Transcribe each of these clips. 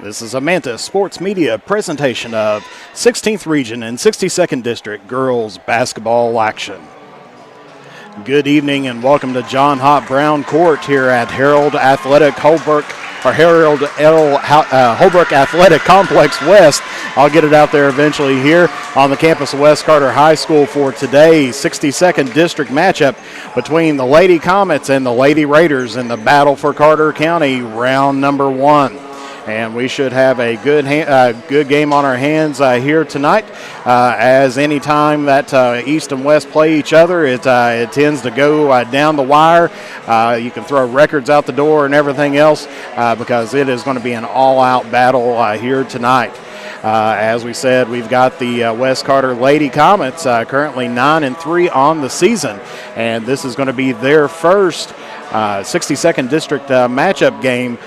This is a Manta Sports Media presentation of 16th Region and 62nd District Girls Basketball Action. Good evening and welcome to John Hott Brown Court here at Holbrook Athletic Complex West. I'll get it out there eventually here on the campus of West Carter High School for today's 62nd District matchup between the Lady Comets and the Lady Raiders in the battle for Carter County, round number 1. And we should have a good game on our hands here tonight. As any time that East and West play each other, it tends to go down the wire. You can throw records out the door and everything else because it is going to be an all-out battle here tonight. As we said, we've got the West Carter Lady Comets currently 9-3 on the season, and this is going to be their first 62nd District matchup game.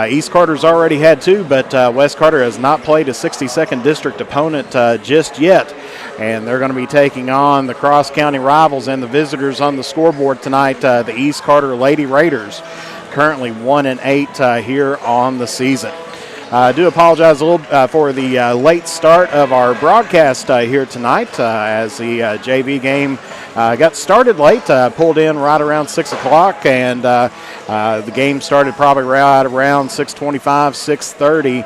East Carter's already had 2, but West Carter has not played a 62nd District opponent just yet. And they're going to be taking on the cross-county rivals and the visitors on the scoreboard tonight, the East Carter Lady Raiders, currently 1-8 here on the season. I do apologize a little for the late start of our broadcast here tonight as the JV game got started late, pulled in right around 6 o'clock, and the game started probably right around 6:25, 6:30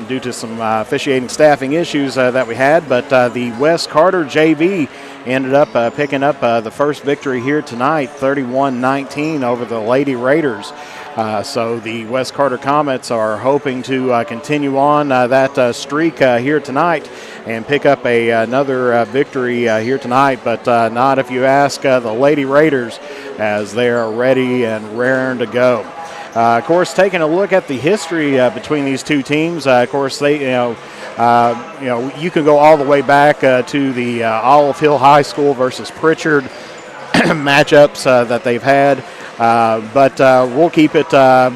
due to some officiating staffing issues that we had. But the West Carter JV ended up picking up the first victory here tonight, 31-19 over the Lady Raiders. So the West Carter Comets are hoping to continue on that streak here tonight and pick up another victory here tonight, but not if you ask the Lady Raiders, as they are ready and raring to go. Of course, taking a look at the history between these two teams, of course, they you can go all the way back to the Olive Hill High School versus Pritchard matchups that they've had. But we'll keep it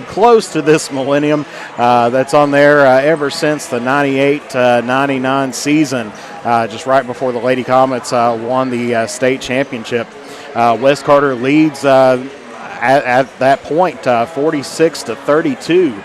close to this millennium that's on there ever since the 98-99 season, just right before the Lady Comets won the state championship. West Carter leads at that point 46-32.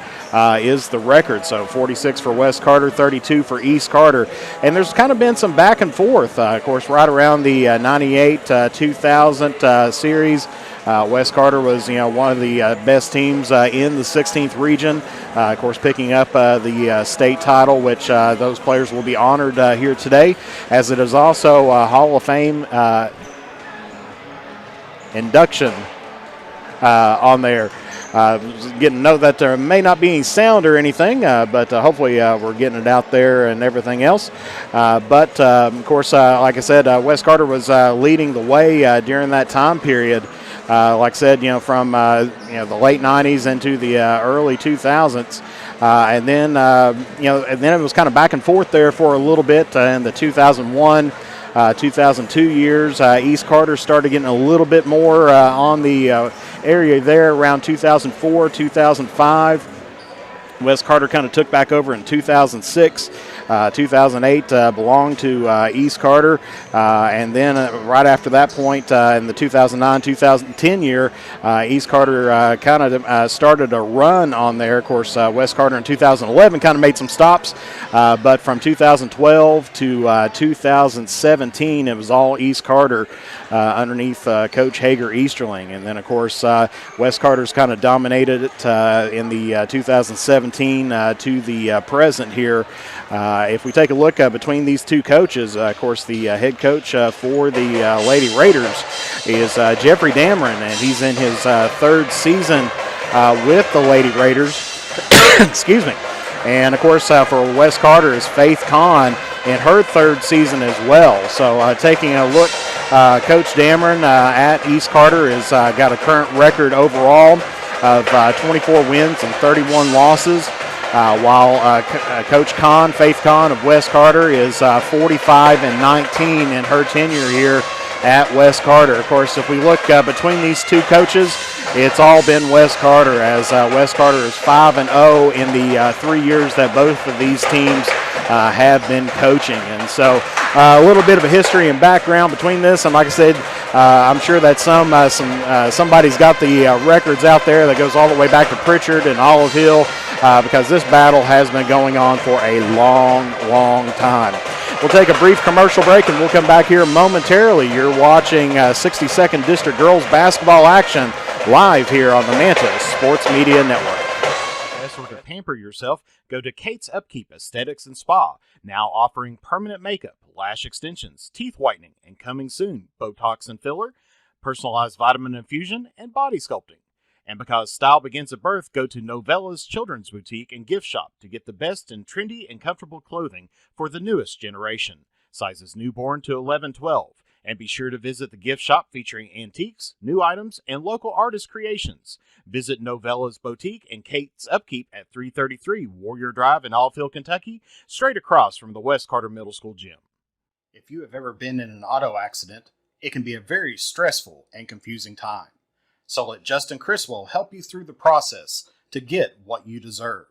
Is the record. So 46 for West Carter, 32 for East Carter. And there's kind of been some back and forth. Of course, right around the 98-2000 series, West Carter was, one of the best teams in the 16th region. Of course, picking up the state title, which those players will be honored here today, as it is also a Hall of Fame induction on there. Getting to know that there may not be any sound or anything, but hopefully we're getting it out there and everything else. But of course, like I said, West Carter was leading the way during that time period. Like I said, from the late 90s into the early 2000s, and then and then it was kind of back and forth there for a little bit in the 2001. 2002 years, East Carter started getting a little bit more on the area there around 2004, 2005. West Carter kind of took back over in 2006. 2008 belonged to East Carter, and then right after that point in the 2009-2010 year, East Carter kind of started a run on there. Of course, West Carter in 2011 kind of made some stops, but from 2012 to 2017, it was all East Carter underneath Coach Hager Easterling. And then, of course, West Carter's kind of dominated it in the 2017 to the present here. If we take a look between these two coaches, of course, the head coach for the Lady Raiders is Jeffrey Dameron, and he's in his third season with the Lady Raiders. Excuse me. And, of course, for West Carter is Faith Kahn in her third season as well. So taking a look, Coach Dameron at East Carter has got a current record overall of 24 wins and 31 losses. While Coach Kahn, Faith Kahn of West Carter, is 45-19 in her tenure here at West Carter. Of course, if we look between these two coaches, it's all been West Carter, as West Carter is 5-0 in the 3 years that both of these teams have been coaching. And so a little bit of a history and background between this, and like I said, I'm sure that somebody's got the records out there that goes all the way back to Pritchard and Olive Hill because this battle has been going on for a long, long time. We'll take a brief commercial break and we'll come back here momentarily. You're watching 62nd District Girls Basketball action live here on the Mantis Sports Media Network. Or to pamper yourself, go to Kate's Upkeep Aesthetics and Spa, now offering permanent makeup, lash extensions, teeth whitening, and coming soon, Botox and filler, personalized vitamin infusion, and body sculpting. And because style begins at birth, go to Novella's Children's Boutique and Gift Shop to get the best in trendy and comfortable clothing for the newest generation. Sizes newborn to 11-12. And be sure to visit the gift shop featuring antiques, new items, and local artist creations. Visit Novella's Boutique and Kate's Upkeep at 333 Warrior Drive in Olive Hill, Kentucky, straight across from the West Carter Middle School gym. If you have ever been in an auto accident, it can be a very stressful and confusing time. So let Justin Criswell help you through the process to get what you deserve.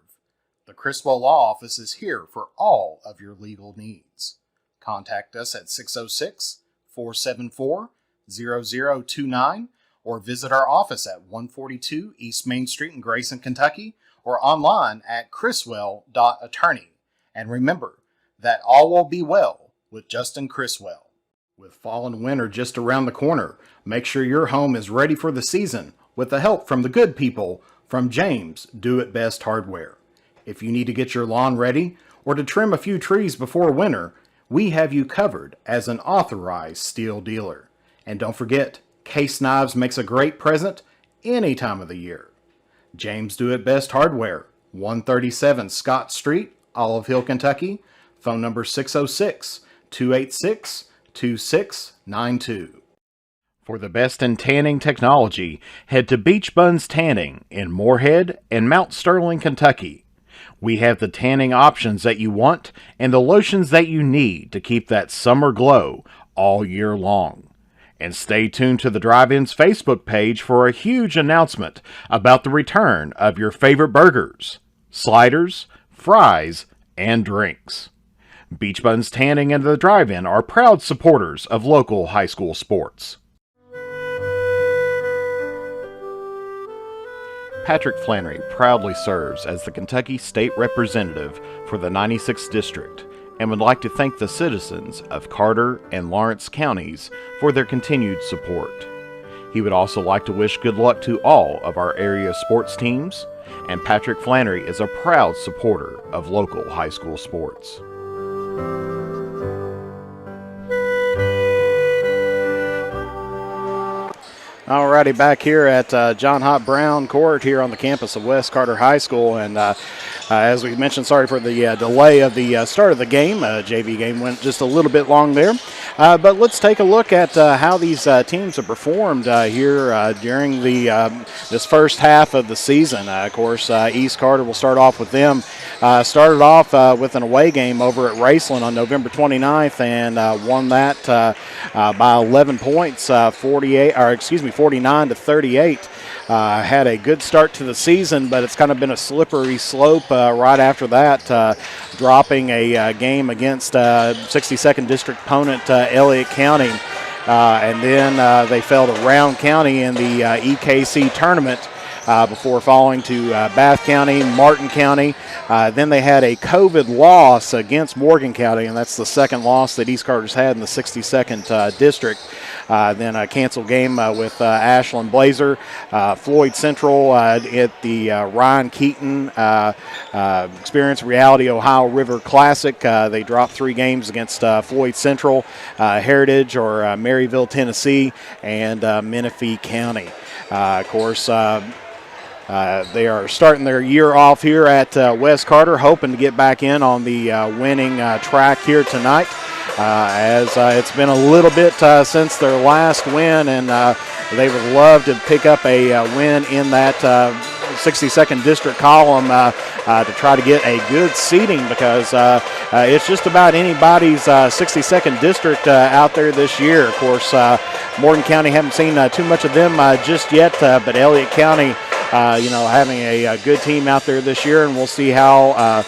The Criswell Law Office is here for all of your legal needs. Contact us at 606-474-0029 or visit our office at 142 East Main Street in Grayson, Kentucky, or online at criswell.attorney. And remember that all will be well with Justin Criswell. With fall and winter just around the corner, make sure your home is ready for the season with the help from the good people from James Do It Best Hardware. If you need to get your lawn ready or to trim a few trees before winter, we have you covered as an authorized steel dealer. And don't forget, Case Knives makes a great present any time of the year. James Do It Best Hardware, 137 Scott Street, Olive Hill, Kentucky. Phone number 606-286-2692. For the best in tanning technology, head to Beach Buns Tanning in Moorhead and Mount Sterling, Kentucky. We have the tanning options that you want and the lotions that you need to keep that summer glow all year long. And stay tuned to the Drive-In's Facebook page for a huge announcement about the return of your favorite burgers, sliders, fries, and drinks. Beach Buns Tanning and the Drive-In are proud supporters of local high school sports. Patrick Flannery proudly serves as the Kentucky State Representative for the 96th District and would like to thank the citizens of Carter and Lawrence counties for their continued support. He would also like to wish good luck to all of our area sports teams, and Patrick Flannery is a proud supporter of local high school sports. Alrighty, back here at John Hott Brown Court here on the campus of West Carter High School, and as we mentioned, sorry for the delay of the start of the game. JV game went just a little bit long there, but let's take a look at how these teams have performed here during this first half of the season. Of course, East Carter will start off with them. Started off with an away game over at Raceland on November 29th and won that by 11 points, 49-38. Had a good start to the season, but it's kind of been a slippery slope right after that, dropping a game against 62nd District opponent Elliott County. And then they fell to Round County in the EKC tournament before falling to Bath County, Martin County. Then they had a COVID loss against Morgan County, and that's the second loss that East Carter's had in the 62nd District. Then a canceled game with Ashland Blazer, Floyd Central at the Ryan Keaton Experience Reality Ohio River Classic. They dropped 3 games against Floyd Central, Heritage or Maryville, Tennessee, and Menifee County. Of course, they are starting their year off here at West Carter, hoping to get back in on the winning track here tonight. As it's been a little bit since their last win, and they would love to pick up a win in that 62nd District column to try to get a good seeding, because it's just about anybody's 62nd District out there this year. Of course, Morgan County, haven't seen too much of them just yet, but Elliott County, having a good team out there this year, and we'll see how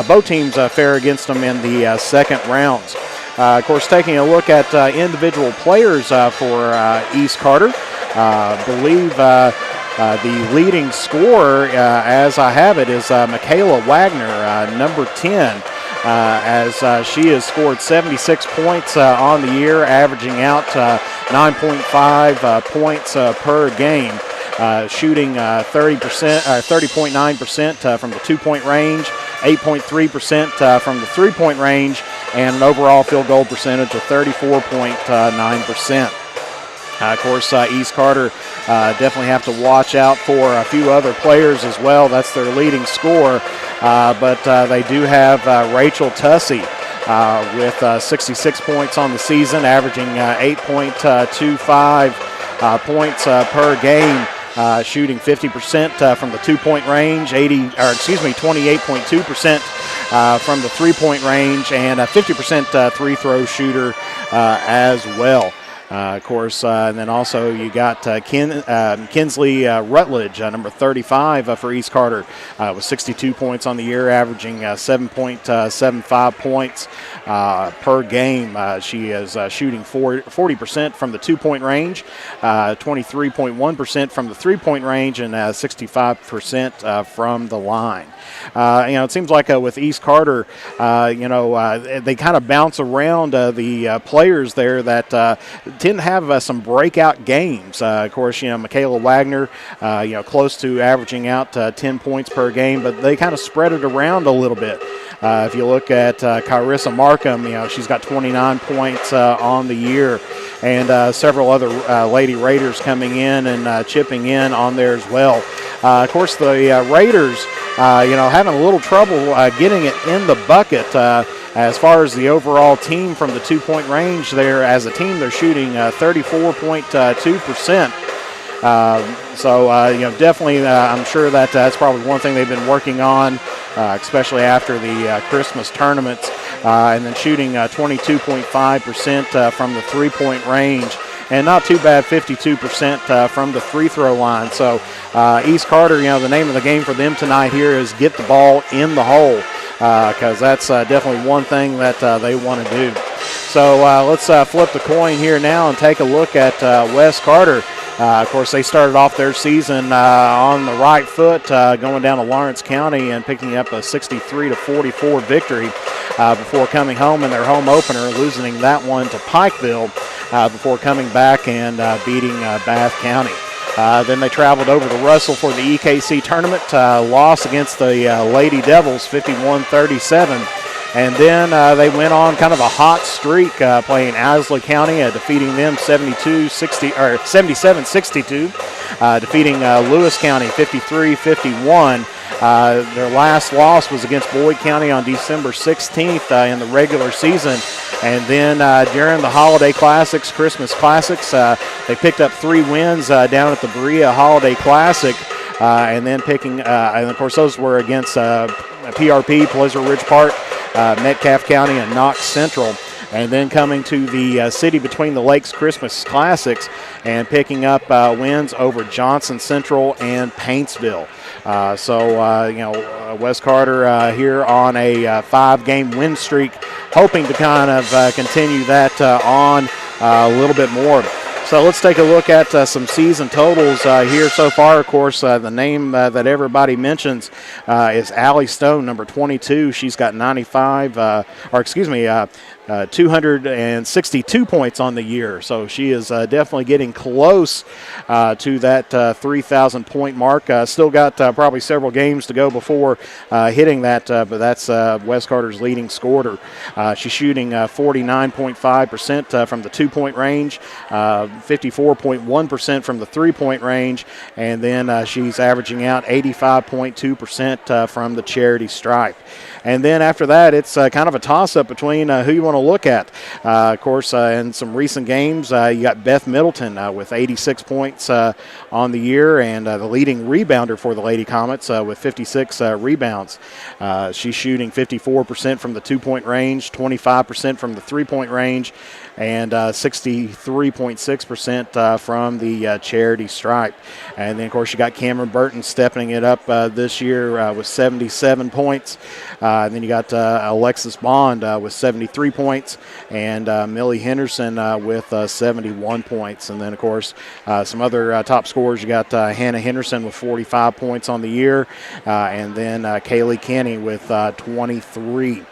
both teams fare against them in the second rounds. Of course, taking a look at individual players for East Carter, believe The leading scorer, as I have it, is Michaela Wagner, number 10, as she has scored 76 points on the year, averaging out 9.5 points per game, shooting 30.9% from the 2-point range, 8.3% from the 3-point range, and an overall field goal percentage of 34.9%. Of course, East Carter definitely have to watch out for a few other players as well. That's their leading scorer. But they do have Rachel Tussey with 66 points on the season, averaging 8.25 points per game. Shooting 50% from the 2-point range, 28.2% from the 3-point range, and a 50% free-throw shooter as well. Of course, and then also you got Kinsley Rutledge, number 35 for East Carter, with 62 points on the year, averaging 7.75 points per game. She is shooting 40% from the 2-point range, 23.1% from the 3-point range, and 65% from the line. It seems like with East Carter, they kind of bounce around the players there that tend to have some breakout games. Of course, Michaela Wagner, close to averaging out 10 points per game, but they kind of spread it around a little bit. If you look at Carissa Markham, she's got 29 points on the year, and several other Lady Raiders coming in and chipping in on there as well. Of course, the Raiders, having a little trouble getting it in the bucket. As far as the overall team from the 2-point range there, as a team, they're shooting 34.2%. Definitely, I'm sure that's probably one thing they've been working on, especially after the Christmas tournaments, and then shooting 22.5% from the 3-point range. And not too bad, 52% from the free throw line. So East Carter, the name of the game for them tonight here is get the ball in the hole, because that's definitely one thing that they want to do. So let's flip the coin here now and take a look at West Carter. Of course, they started off their season on the right foot, going down to Lawrence County and picking up a 63-44 victory before coming home in their home opener, losing that one to Pikeville before coming back and beating Bath County. Then they traveled over to Russell for the EKC tournament, loss against the Lady Devils, 51-37. And then they went on kind of a hot streak, playing Owsley County, defeating them 77-62, defeating Lewis County 53-51. Their last loss was against Boyd County on December 16th in the regular season. And then during the Holiday Classics, Christmas Classics, they picked up 3 wins down at the Berea Holiday Classic. And then and of course, those were against PRP, Pleasant Ridge Park, Metcalfe County, and Knox Central. And then coming to the City Between the Lakes Christmas Classics and picking up wins over Johnson Central and Paintsville. West Carter here on a 5-game win streak, hoping to kind of continue that on a little bit more. So let's take a look at some season totals here so far. Of course, the name that everybody mentions is Allie Stone, number 22. She's got 262 points on the year. So she is definitely getting close to that 3,000-point mark. Still got probably several games to go before hitting that, but that's West Carter's leading scorer. She's shooting 49.5% from the 2-point range, 54.1% from the 3-point range, and then she's averaging out 85.2% from the charity stripe. And then after that, it's kind of a toss-up between who you want to look at. Of course, in some recent games, you got Beth Middleton with 86 points on the year, and the leading rebounder for the Lady Comets with 56 rebounds. She's shooting 54% from the 2-point range, 25% from the 3-point range, and 63.6% from the charity stripe. And then, of course, you got Cameron Burton stepping it up this year with 77 points. And then you got Alexis Bond with 73 points points, and Millie Henderson with 71 points. And then, of course, some other top scorers. You got Hannah Henderson with 45 points on the year, and then Kaylee Kenny with 23.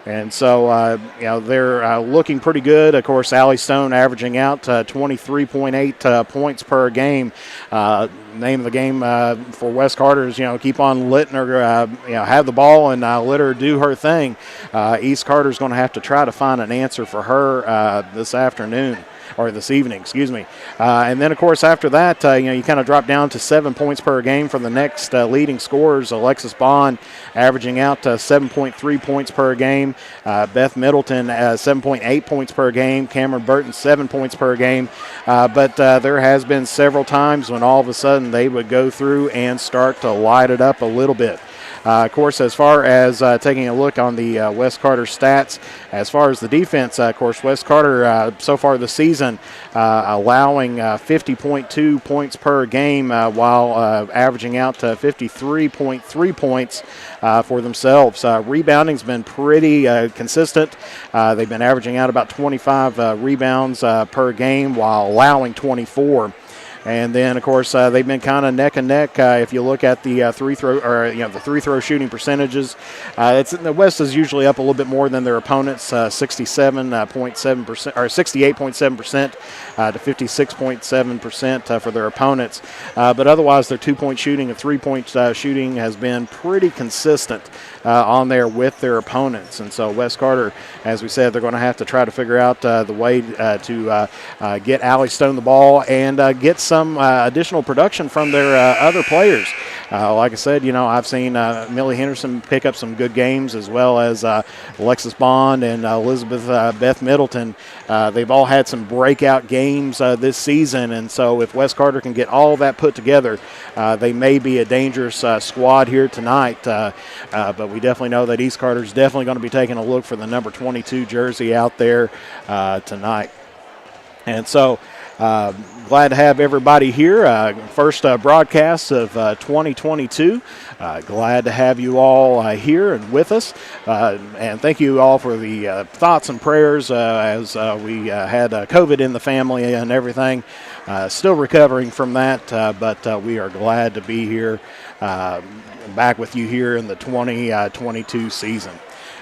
And so, they're looking pretty good. Of course, Allie Stone averaging out 23.8 points per game. Name of the game for West Carter is, keep on letting her, have the ball and let her do her thing. East Carter's going to have to try to find an answer for her this afternoon. Or this evening, excuse me. And then, of course, after that, you kind of drop down to 7 points per game from the next leading scorers. Alexis Bond averaging out 7.3 points per game. Beth Middleton 7.8 points per game. Cameron Burton 7 points per game. But there has been several times when all of a sudden they would go through and start to light it up a little bit. Of course, as far as taking a look on the West Carter stats, as far as the defense, of course, West Carter so far this season allowing 50.2 points per game while averaging out to 53.3 points for themselves. Rebounding's been pretty consistent. They've been averaging out about 25 rebounds per game while allowing 24. And then, of course, they've been kind of neck and neck. If you look at the free throw shooting percentages, the West is usually up a little bit more than their opponents, 67.7% or 68.7% to 56.7% for their opponents. But otherwise, their 2-point shooting and 3-point shooting has been pretty consistent on there with their opponents. And so West Carter, as we said, they're going to have to try to figure out the way to get Allie Stone the ball and get some additional production from their other players. Like I said, I've seen Millie Henderson pick up some good games, as well as Alexis Bond and Elizabeth Beth Middleton. They've all had some breakout games this season, and so if West Carter can get all that put together, they may be a dangerous squad here tonight. But we definitely know that East Carter's definitely going to be taking a look for the number 22 jersey out there tonight. And so glad to have everybody here. First broadcast of 2022. Glad to have you all here and with us. And thank you all for the thoughts and prayers as we had COVID in the family and everything. Still recovering from that, but we are glad to be here, back with you here in the 2022 season.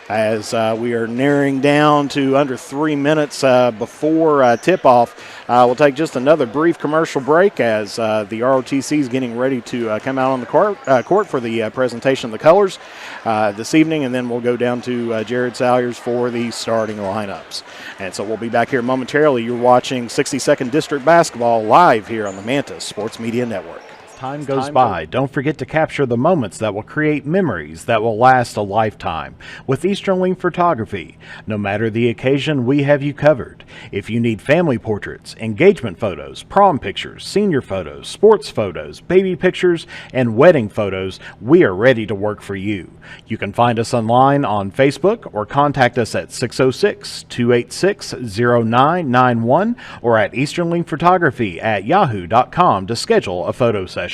As we are nearing down to under 3 minutes before tip-off, we'll take just another brief commercial break as the ROTC is getting ready to come out on the court for the presentation of the colors this evening, and then we'll go down to Jared Salyers for the starting lineups. And so we'll be back here momentarily. You're watching 62nd District Basketball live here on the Mantis Sports Media Network. Time goes by, don't forget to capture the moments that will create memories that will last a lifetime with Eastern Wing Photography. No matter the occasion, we have you covered. If you need family portraits, engagement photos, prom pictures, senior photos, sports photos, baby pictures, and wedding photos, we are ready to work for you. You can find us online on Facebook or contact us at 606-286-0991 or at easternwingphotography@yahoo.com to schedule a photo session.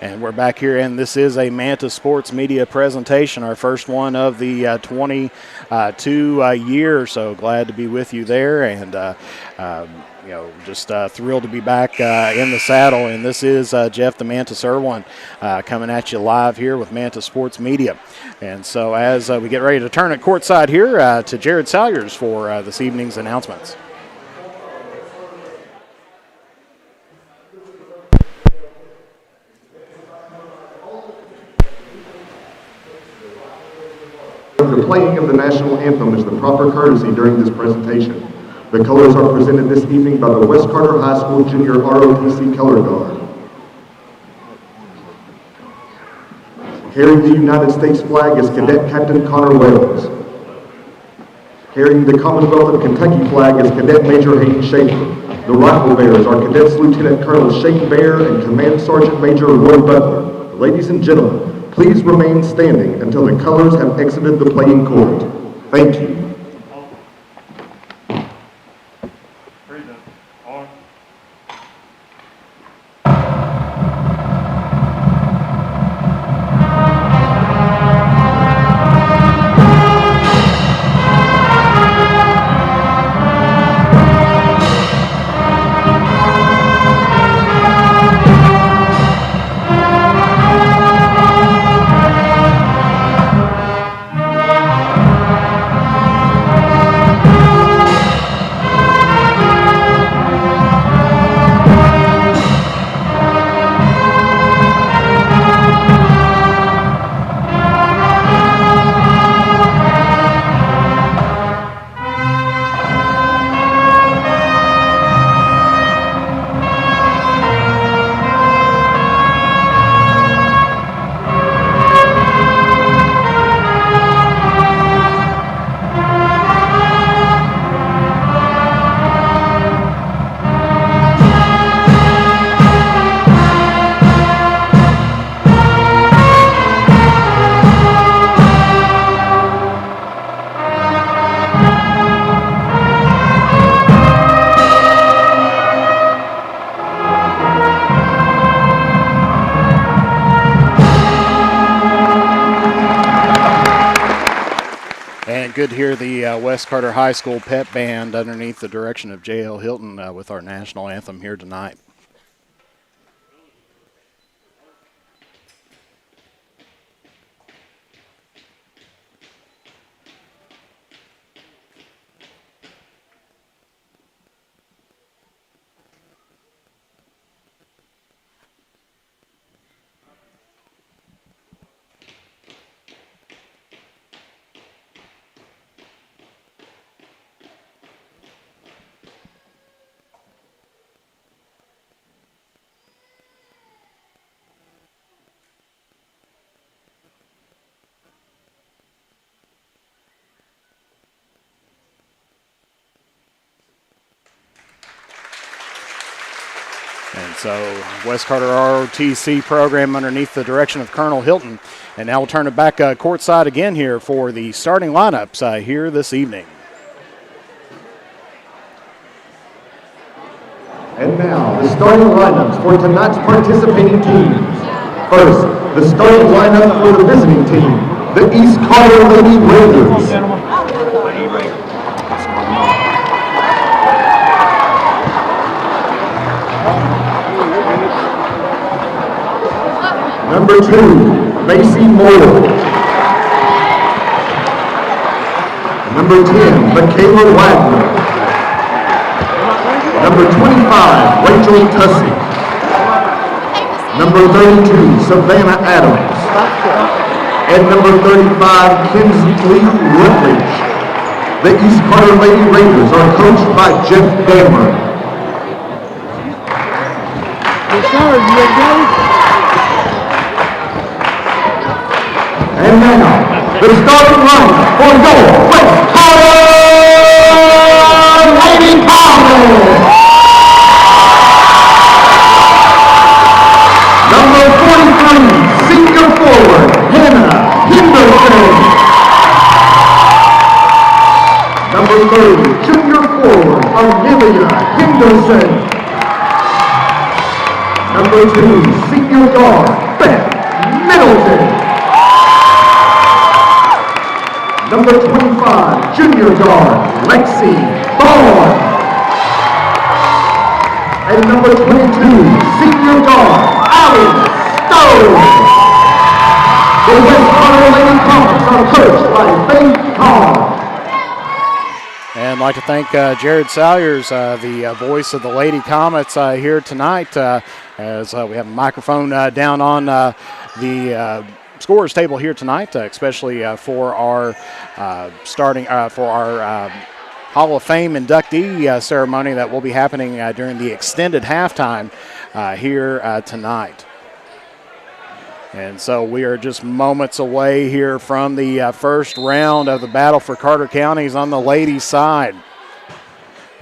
And we're back here, and this is a Manta Sports Media presentation, our first one of the 22 year. So glad to be with you there, and just thrilled to be back in the saddle. And this is Jeff the Mantis Irwin coming at you live here with Manta Sports Media. And so as we get ready to turn it courtside here to Jared Salyers for this evening's announcements. The playing of the national anthem is the proper courtesy during this presentation. The colors are presented this evening by the West Carter High School Junior ROTC Color Guard. Carrying the United States flag is Cadet Captain Connor Wells. Carrying the Commonwealth of Kentucky flag is Cadet Major Hayden Schaefer. The rifle bearers are Cadets Lieutenant Colonel Shane Baer and Command Sergeant Major Roy Butler. Ladies and gentlemen, please remain standing until the colors have exited the playing court. Thank you. good to hear the West Carter High School pep band underneath the direction of J.L. Hilton with our national anthem here tonight. And so West Carter ROTC program underneath the direction of Colonel Hilton. And now we'll turn it back courtside again here for the starting lineups here this evening. And now, the starting lineups for tonight's participating teams. First, the starting lineup for the visiting team, the East Carter Lady Raiders. Number 2, Macy Moore. Number 10, Michaela Wagner. Number 25, Rachel Tussey. Number 32, Savannah Adams. And number 35, Kinsley Rutledge. The East Carter Lady Raiders are coached by Jeff Dammer. And now, the starting lineup for your West Carter Lady Comets. Number 43, senior forward, Hannah Henderson. Number 30, junior forward, Amelia Henderson. Number 2, senior guard, Beth Middleton. Number 25, junior guard, Lexi Bond. And number 22, senior guard, Allie Stone. The West Carter Lady Comets are coached by Faith Carr. And I'd like to thank Jared Salyers, the voice of the Lady Comets here tonight, as we have a microphone down on the scorers table here tonight, especially for our Hall of Fame inductee ceremony that will be happening during the extended halftime here tonight. And so we are just moments away here from the first round of the battle for Carter Counties on the ladies' side.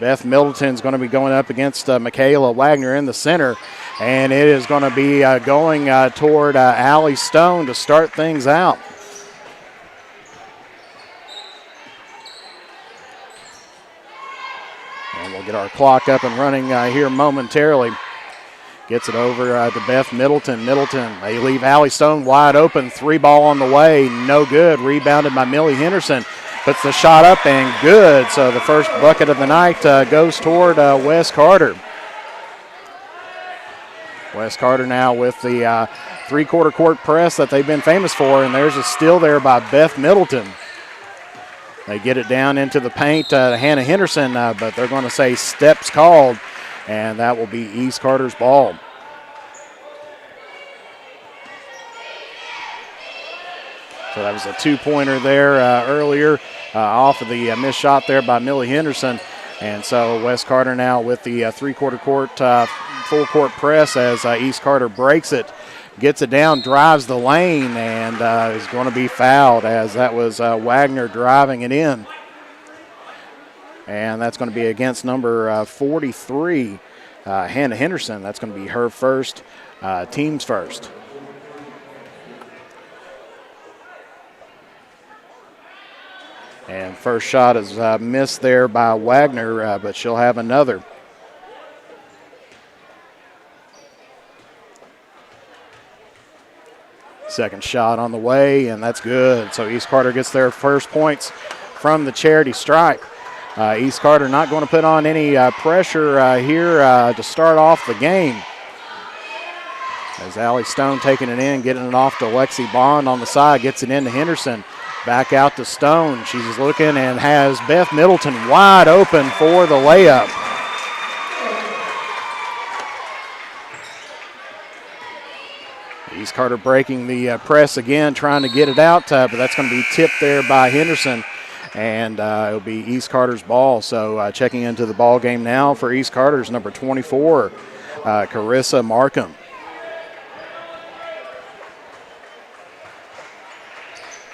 Beth Middleton's going to be going up against Michaela Wagner in the center, and it is going to be going toward Allie Stone to start things out. And we'll get our clock up and running here momentarily. Gets it over to Beth Middleton. They leave Allie Stone wide open. 3-ball on the way. No good. Rebounded by Millie Henderson. Puts the shot up and good. So the first bucket of the night goes toward West Carter. West Carter now with the three-quarter court press that they've been famous for. And there's a steal there by Beth Middleton. They get it down into the paint to Hannah Henderson, but they're going to say steps called. And that will be East Carter's ball. So that was a two-pointer there earlier off of the missed shot there by Millie Henderson. And so West Carter now with the three-quarter court, full court press as East Carter breaks it, gets it down, drives the lane, and is going to be fouled as that was Wagner driving it in. And that's going to be against number 43, Hannah Henderson. That's going to be her first, team's first. And first shot is missed there by Wagner, but she'll have another. Second shot on the way, and that's good. So East Carter gets their first points from the charity stripe. East Carter not going to put on any pressure here to start off the game. As Allie Stone taking it in, getting it off to Lexi Bond on the side, gets it into Henderson. Back out to Stone. She's looking and has Beth Middleton wide open for the layup. East Carter breaking the press again, trying to get it out, but that's going to be tipped there by Henderson, and it'll be East Carter's ball. So checking into the ball game now for East Carter's number 24, Carissa Markham.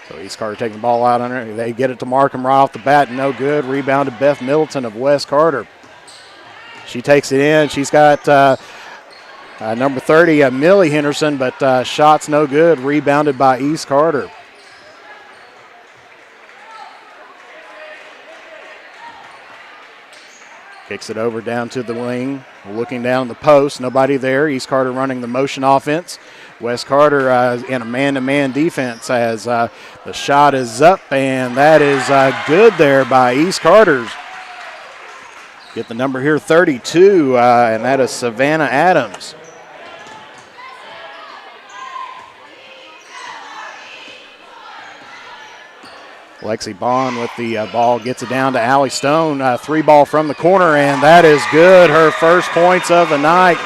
So East Carter taking the ball out on her. They get it to Markham right off the bat, no good. Rebounded Beth Middleton of West Carter. She takes it in. She's got number 30, Millie Henderson, but shots no good. Rebounded by East Carter. Kicks it over down to the wing. Looking down the post, nobody there. East Carter running the motion offense. West Carter in a man-to-man defense as the shot is up, and that is good there by East Carter's. Get the number here, 32, and that is Savannah Adams. Lexi Bond with the ball, gets it down to Allie Stone. Three ball from the corner, and that is good. Her first points of the night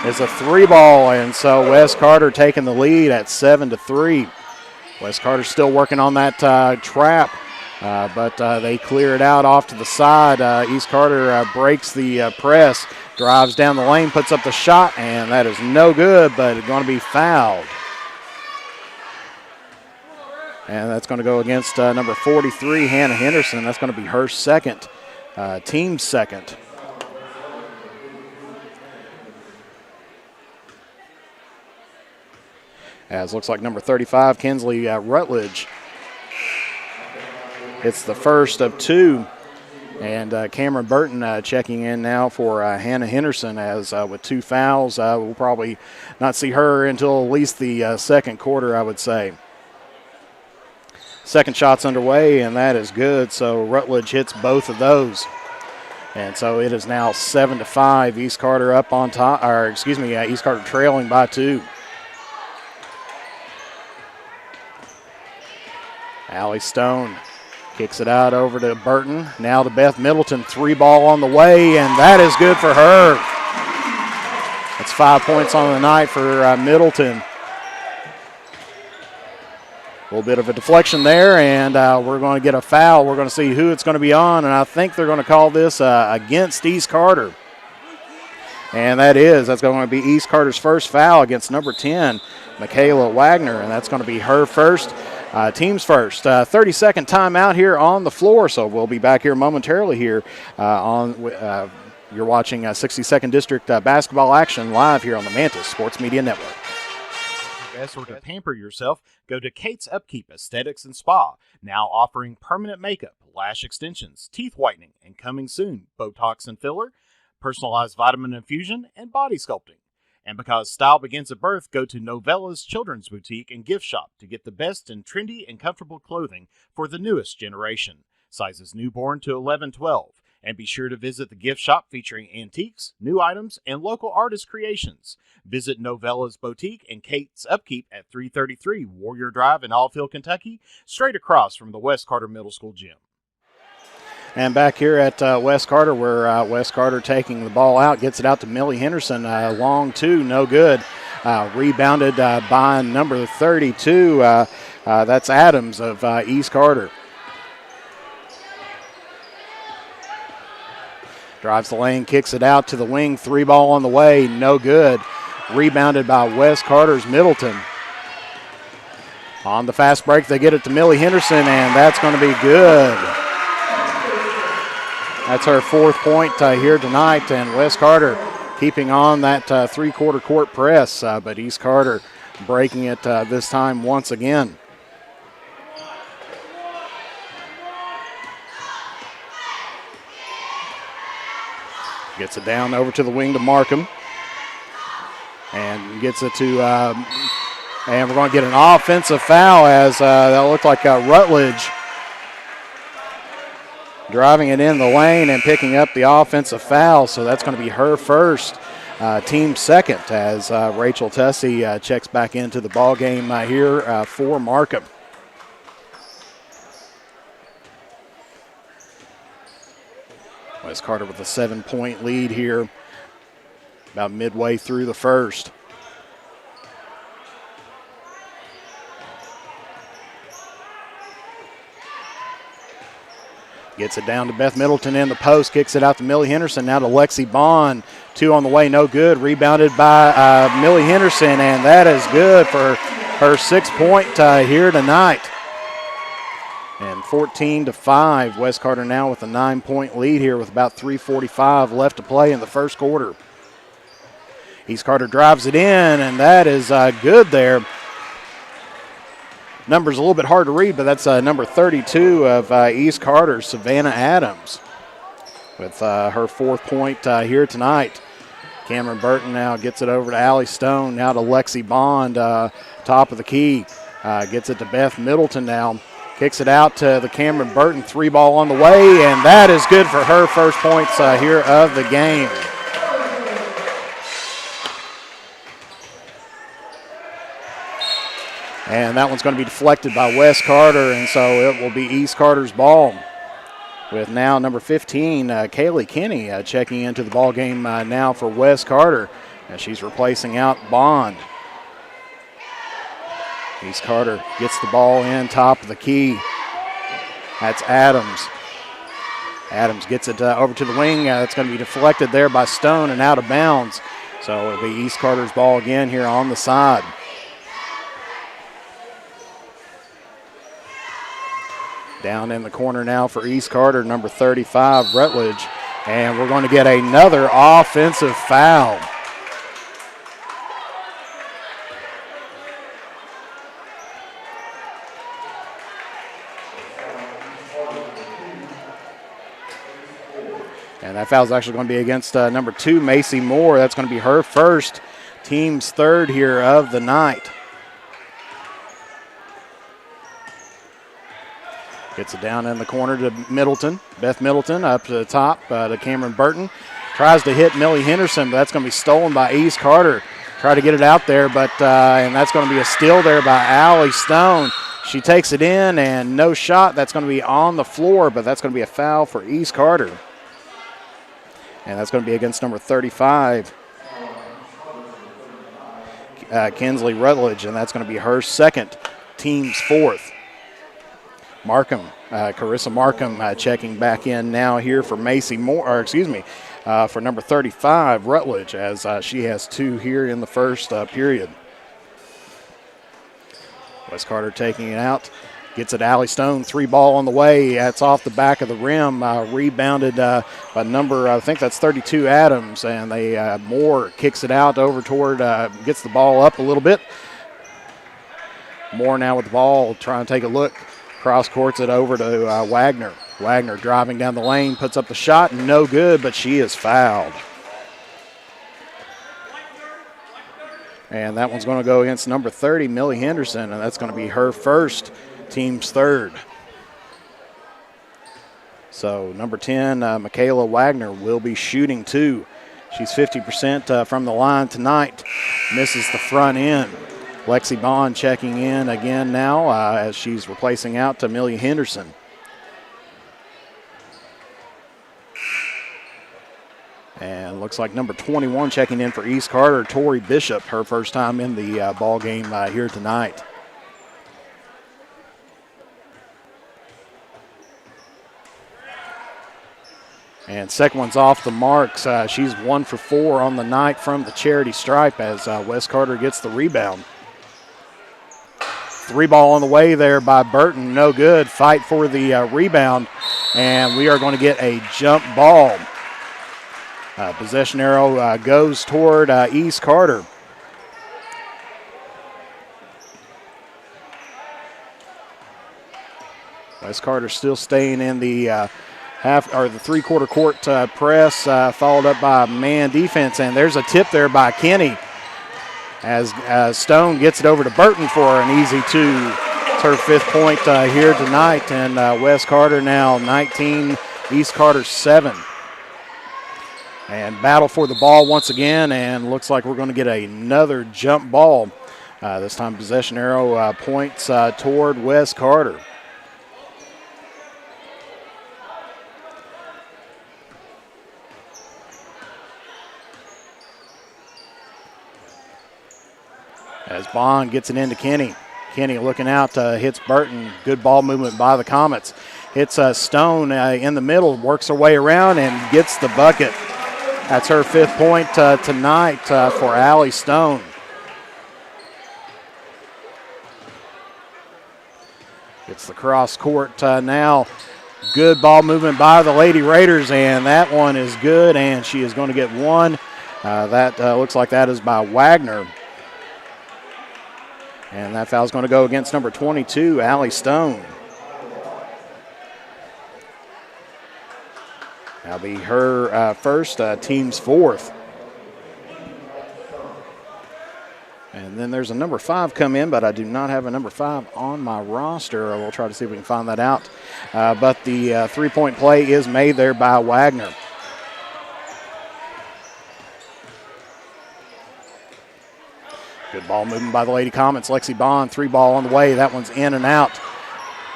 is a three ball, and so West Carter taking the lead at 7-3. West Carter still working on that trap, but they clear it out off to the side. East Carter breaks the press, drives down the lane, puts up the shot, and that is no good, but it's going to be fouled. And that's going to go against number 43, Hannah Henderson. That's going to be her second, team second. As looks like number 35, Kinsley Rutledge. It's the first of two. And Cameron Burton checking in now for Hannah Henderson, as with two fouls. We'll probably not see her until at least the second quarter, I would say. Second shot's underway, and that is good. So Rutledge hits both of those. And so it is now 7-5. East Carter up on top, or excuse me, East Carter trailing by two. Allie Stone kicks it out over to Burton. Now to Beth Middleton. Three ball on the way, and that is good for her. That's 5 points on the night for Middleton. A little bit of a deflection there, and we're going to get a foul. We're going to see who it's going to be on, and I think they're going to call this against East Carter. And that's going to be East Carter's first foul against number 10, Michaela Wagner, and that's going to be her first, team's first. 30-second timeout here on the floor, so we'll be back here momentarily here you're watching 62nd District basketball action live here on the Mantis Sports Media Network. Or to pamper yourself, go to Kate's Upkeep Aesthetics and Spa, now offering permanent makeup, lash extensions, teeth whitening, and coming soon, Botox and filler, personalized vitamin infusion, and body sculpting. And because style begins at birth, go to Novella's Children's Boutique and Gift Shop to get the best in trendy and comfortable clothing for the newest generation. Sizes newborn to 11-12. And be sure to visit the gift shop featuring antiques, new items, and local artist creations. Visit Novella's Boutique and Kate's Upkeep at 333 Warrior Drive in Allfield, Kentucky, straight across from the West Carter Middle School gym. And back here at West Carter, where West Carter taking the ball out, gets it out to Millie Henderson. Long two, no good. Rebounded by number 32. That's Adams of East Carter. Drives the lane, kicks it out to the wing. Three ball on the way, no good. Rebounded by West Carter's Middleton. On the fast break, they get it to Millie Henderson, and that's going to be good. That's her fourth point here tonight, and West Carter keeping on that three-quarter court press, but East Carter breaking it this time once again. Gets it down over to the wing to Markham. And gets it to, and we're going to get an offensive foul as that looked like Rutledge driving it in the lane and picking up the offensive foul, so that's going to be her first. Team second as Rachel Tussey checks back into the ball game here for Markham. Wes Carter with a 7-point lead here about midway through the first. Gets it down to Beth Middleton in the post, kicks it out to Millie Henderson, now to Lexi Bond. 2 on the way, no good. Rebounded by Millie Henderson, and that is good for her 6-point here tonight. And 14-5, Wes Carter now with a 9-point lead here with about 3:45 left to play in the first quarter. East Carter drives it in, and that is good there. Number's a little bit hard to read, but that's number 32 of East Carter, Savannah Adams, with her 4th point here tonight. Cameron Burton now gets it over to Allie Stone, now to Lexi Bond, top of the key. Gets it to Beth Middleton now. Kicks it out to the Cameron Burton 3-ball on the way, and that is good for her first points here of the game. And that one's going to be deflected by Wes Carter, and so it will be East Carter's ball. With now number 15, Kaylee Kinney, checking into the ball game now for Wes Carter, as she's replacing out Bond. East Carter gets the ball in top of the key. That's Adams. Adams gets it over to the wing. It's going to be deflected there by Stone and out of bounds. So it'll be East Carter's ball again here on the side. Down in the corner now for East Carter, number 35, Rutledge. And we're going to get another offensive foul. And that foul is actually going to be against number 2, Macy Moore. That's going to be her first, team's 3rd here of the night. Gets it down in the corner to Middleton. Beth Middleton up to the top to Cameron Burton. Tries to hit Millie Henderson, but that's going to be stolen by East Carter. Try to get it out there, but and that's going to be a steal there by Allie Stone. She takes it in, and no shot. That's going to be on the floor, but that's going to be a foul for East Carter. And that's going to be against number 35, Kinsley Rutledge, and that's going to be her 2nd, team's 4th. Markham, Carissa Markham checking back in now here for Macy Moore, or excuse me, for number 35, Rutledge, as she has 2 here in the first period. Wes Carter taking it out, gets it Allie Stone, 3-ball on the way. That's off the back of the rim, rebounded by number, I think that's 32, Adams, and they Moore kicks it out over toward, gets the ball up a little bit. Moore now with the ball, trying to take a look. Cross courts it over to Wagner. Wagner driving down the lane, puts up the shot, no good, but she is fouled. And that one's going to go against number 30, Millie Henderson, and that's going to be her first, team's 3rd. So number 10, Michaela Wagner, will be shooting 2. She's 50% from the line tonight, misses the front end. Lexi Bond checking in again now as she's replacing out to Millie Henderson. And looks like number 21 checking in for East Carter, Tori Bishop, her first time in the ball game here tonight. And second one's off the marks. She's 1 for 4 on the night from the charity stripe as Wes Carter gets the rebound. 3-ball on the way there by Burton, no good. Fight for the rebound, and we are going to get a jump ball. Possession arrow goes toward East Carter. Wes Carter still staying in the the 3/4 court press, followed up by man defense, and there's a tip there by Kenny as Stone gets it over to Burton for an easy 2. It's her 5th point here tonight, and Wes Carter now 19 East Carter 7. And battle for the ball once again, and looks like we're going to get another jump ball. This time possession arrow points toward West Carter. As Bond gets it into Kenny. Kenny looking out, hits Burton. Good ball movement by the Comets. Hits Stone in the middle, works her way around and gets the bucket. That's her 5th point tonight for Allie Stone. Gets the cross court now. Good ball movement by the Lady Raiders, and that one is good, and she is going to get one. That looks like that is by Wagner. And that foul is going to go against number 22, Allie Stone. That'll be her first, team's 4th. And then there's a number 5 come in, but I do not have a number 5 on my roster. We'll try to see if we can find that out. But the three-point play is made there by Wagner. Good ball movement by the Lady Comets. Lexi Bond, 3-ball on the way. That one's in and out.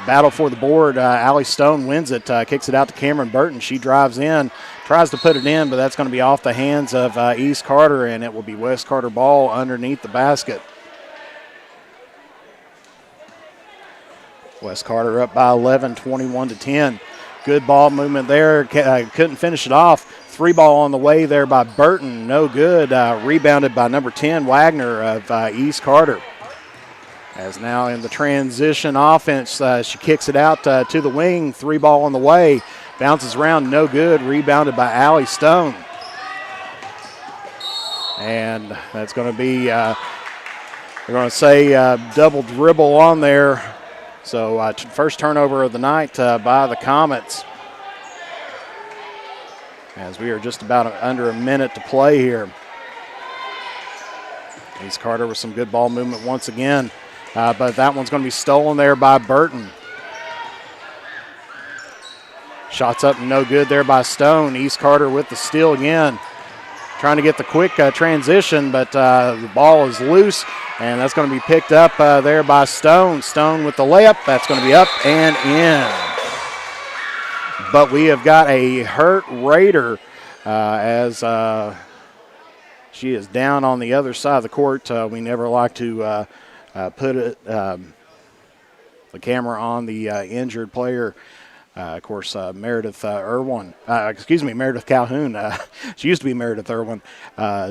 Battle for the board. Allie Stone wins it, kicks it out to Cameron Burton. She drives in, tries to put it in, but that's going to be off the hands of East Carter, and it will be West Carter ball underneath the basket. West Carter up by 11, 21-10. Good ball movement there. Couldn't finish it off. 3-ball on the way there by Burton. No good. Rebounded by number 10, Wagner of East Carter. As now in the transition offense, she kicks it out to the wing. 3-ball on the way. Bounces around, no good. Rebounded by Allie Stone. And that's going to be, they're going to say double dribble on there. So first turnover of the night by the Comets. As we are just about under a minute to play here. East Carter with some good ball movement once again. But that one's going to be stolen there by Burton. Shots up and no good there by Stone. East Carter with the steal again. Trying to get the quick transition, but the ball is loose, and that's going to be picked up there by Stone. Stone with the layup. That's going to be up and in. But we have got a hurt Raider as she is down on the other side of the court. We never like to put it, the camera on the injured player. Of course, Meredith Meredith Calhoun. She used to be Meredith Irwin.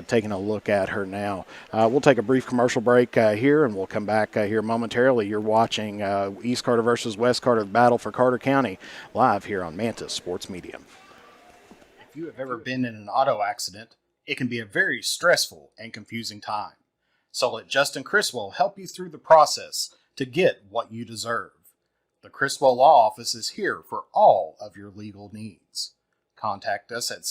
Taking a look at her now. We'll take a brief commercial break here, and we'll come back here momentarily. You're watching East Carter versus West Carter, battle for Carter County, live here on Mantis Sports Media. If you have ever been in an auto accident, it can be a very stressful and confusing time. So let Justin Criswell help you through the process to get what you deserve. The Criswell Law Office is here for all of your legal needs. Contact us at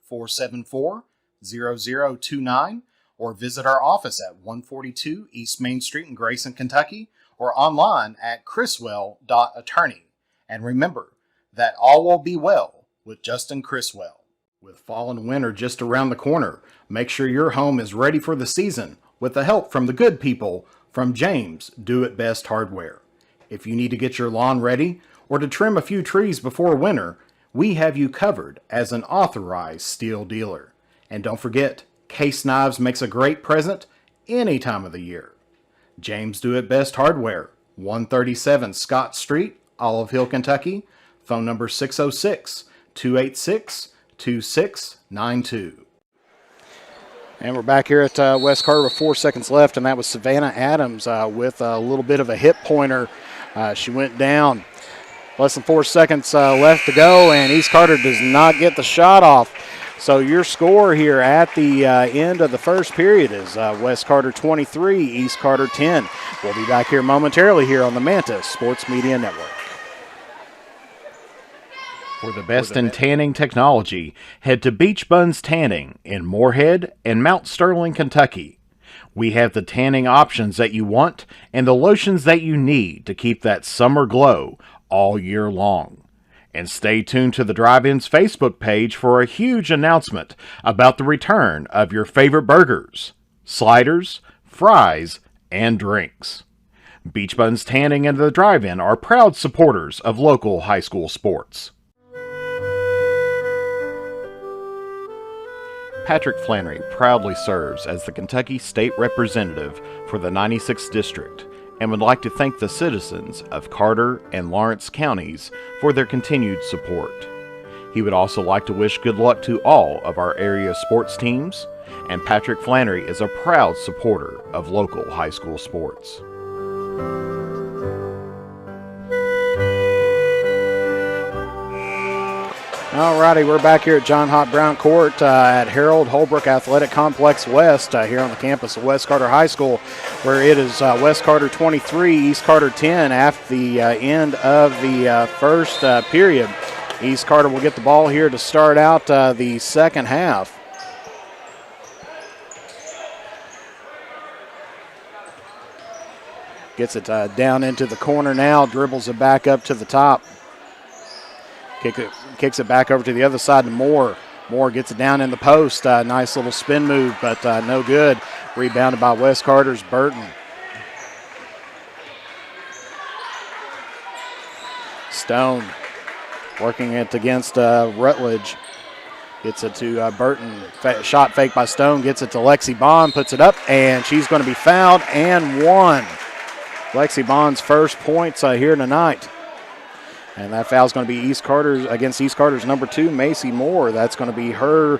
606-474-0029 or visit our office at 142 East Main Street in Grayson, Kentucky, or online at criswell.attorney. And remember that all will be well with Justin Criswell. With fall and winter just around the corner, make sure your home is ready for the season with the help from the good people from James Do It Best Hardware. If you need to get your lawn ready or to trim a few trees before winter, we have you covered as an authorized steel dealer. And don't forget, Case Knives makes a great present any time of the year. James Do It Best Hardware, 137 Scott Street, Olive Hill, Kentucky. Phone number 606-286-2692. And we're back here at West Carter with 4 seconds left, and that was Savannah Adams with a little bit of a hip pointer. She went down. Less than 4 seconds left to go, and East Carter does not get the shot off. So your score here at the end of the first period is West Carter 23, East Carter 10. We'll be back here momentarily here on the Mantis Sports Media Network. For the best in tanning technology, head to Beach Buns Tanning in Moorhead and Mount Sterling, Kentucky. We have the tanning options that you want and the lotions that you need to keep that summer glow all year long. And stay tuned to the Drive-In's Facebook page for a huge announcement about the return of your favorite burgers, sliders, fries, and drinks. Beach Buns Tanning and the Drive-In are proud supporters of local high school sports. Patrick Flannery proudly serves as the Kentucky State Representative for the 96th District and would like to thank the citizens of Carter and Lawrence counties for their continued support. He would also like to wish good luck to all of our area sports teams, and Patrick Flannery is a proud supporter of local high school sports. Alrighty, we're back here at John Hott Brown Court at Harold Holbrook Athletic Complex West here on the campus of West Carter High School, where it is West Carter 23, East Carter 10 after the end of the first period. East Carter will get the ball here to start out the second half. Gets it down into the corner now, dribbles it back up to the top. Kicks it back over to the other side to Moore. Moore gets it down in the post. Nice little spin move, but no good. Rebounded by West Carter's Burton. Stone working it against Rutledge. Gets it to Burton. Shot fake by Stone. Gets it to Lexi Bond. Puts it up, and she's going to be fouled and one. Lexi Bond's first points here tonight. And that foul is going to be East Carter's number 2, Macy Moore. That's going to be her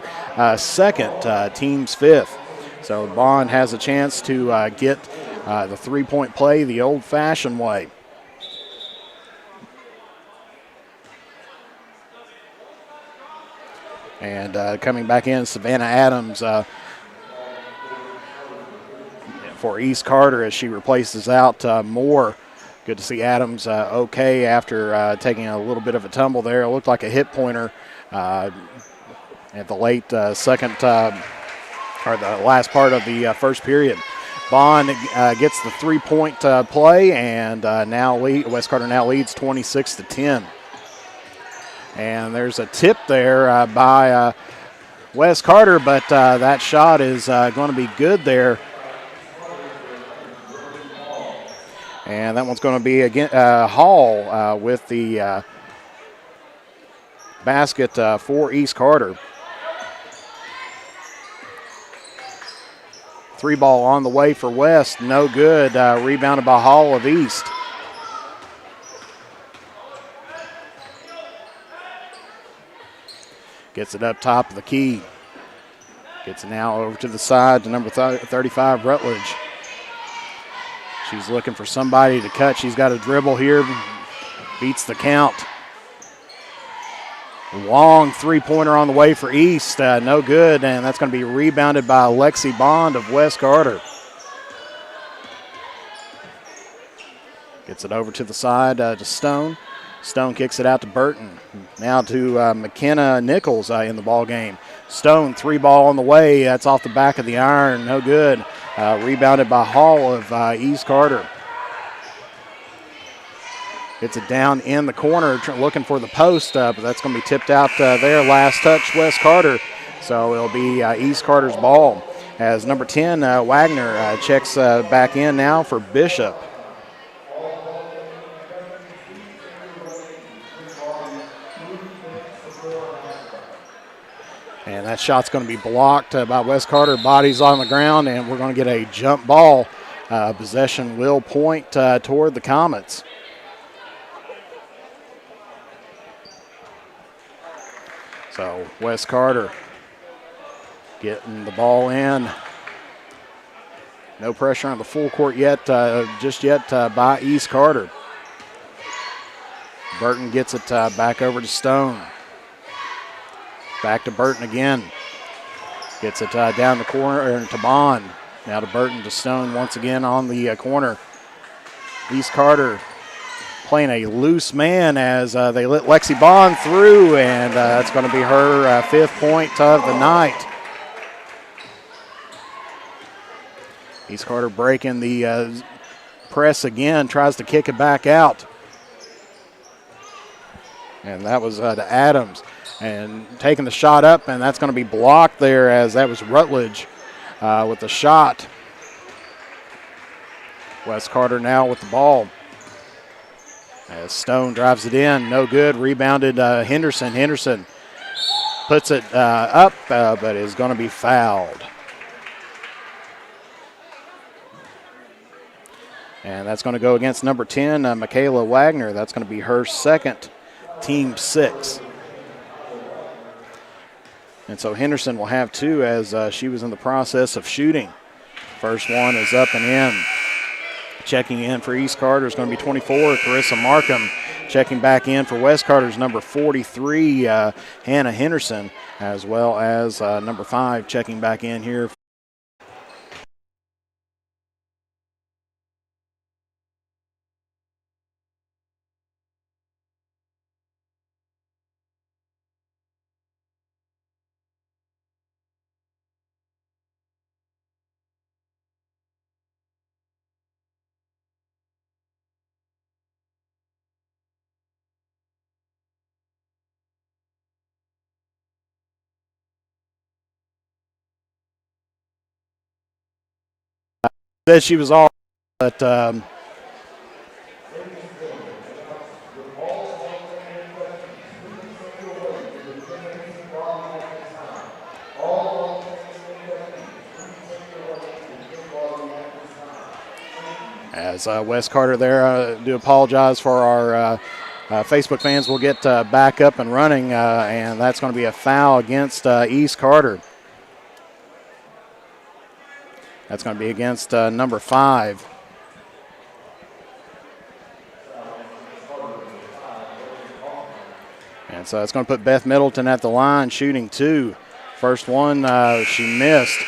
second, team's fifth. So Bond has a chance to get the three-point play the old-fashioned way. And coming back in, Savannah Adams for East Carter as she replaces out Moore. Good to see Adams okay after taking a little bit of a tumble there. It looked like a hip pointer at the late second or the last part of the first period. Bond gets the three-point play, and now West Carter now leads 26-10. And there's a tip there by West Carter, but that shot is going to be good there. And that one's going to be again Hall with the basket for East Carter. Three ball on the way for West, no good. Rebounded by Hall of East. Gets it up top of the key. Gets it now over to the side to number 35, Rutledge. She's looking for somebody to cut. She's got a dribble here. Beats the count. Long three-pointer on the way for East. No good, and that's going to be rebounded by Lexi Bond of West Carter. Gets it over to the side to Stone. Stone kicks it out to Burton. Now to McKenna Nichols in the ball game. Stone, three ball on the way. That's off the back of the iron. No good. Rebounded by Hall of East Carter. Gets it down in the corner, looking for the post, but that's going to be tipped out there. Last touch, West Carter. So it'll be East Carter's ball as number 10, Wagner, checks back in now for Bishop. And that shot's going to be blocked by West Carter. Body's on the ground, and we're going to get a jump ball. Possession will point toward the Comets. So West Carter getting the ball in. No pressure on the full court yet, just yet by East Carter. Burton gets it back over to Stone. Back to Burton again. Gets it down the corner to Bond. Now to Burton to Stone once again on the corner. East Carter playing a loose man as they let Lexi Bond through, and that's going to be her fifth point of the night. East Carter breaking the press again, tries to kick it back out. And that was to Adams. And taking the shot up, and that's going to be blocked there as that was Rutledge with the shot. Wes Carter now with the ball. As Stone drives it in, no good. Rebounded Henderson. Henderson puts it up, but is going to be fouled. And that's going to go against number 10, Michaela Wagner. That's going to be her second, team 6. And so Henderson will have 2 as she was in the process of shooting. First one is up and in. Checking in for East Carter is going to be 24, Carissa Markham. Checking back in for West Carter's number 43, Hannah Henderson, as well as number 5 checking back in here. Said she was all, but as Wes Carter there, do apologize for our Facebook fans. We'll get back up and running, and that's going to be a foul against East Carter. That's going to be against number 5. And so it's going to put Beth Middleton at the line, shooting 2. First one, she missed.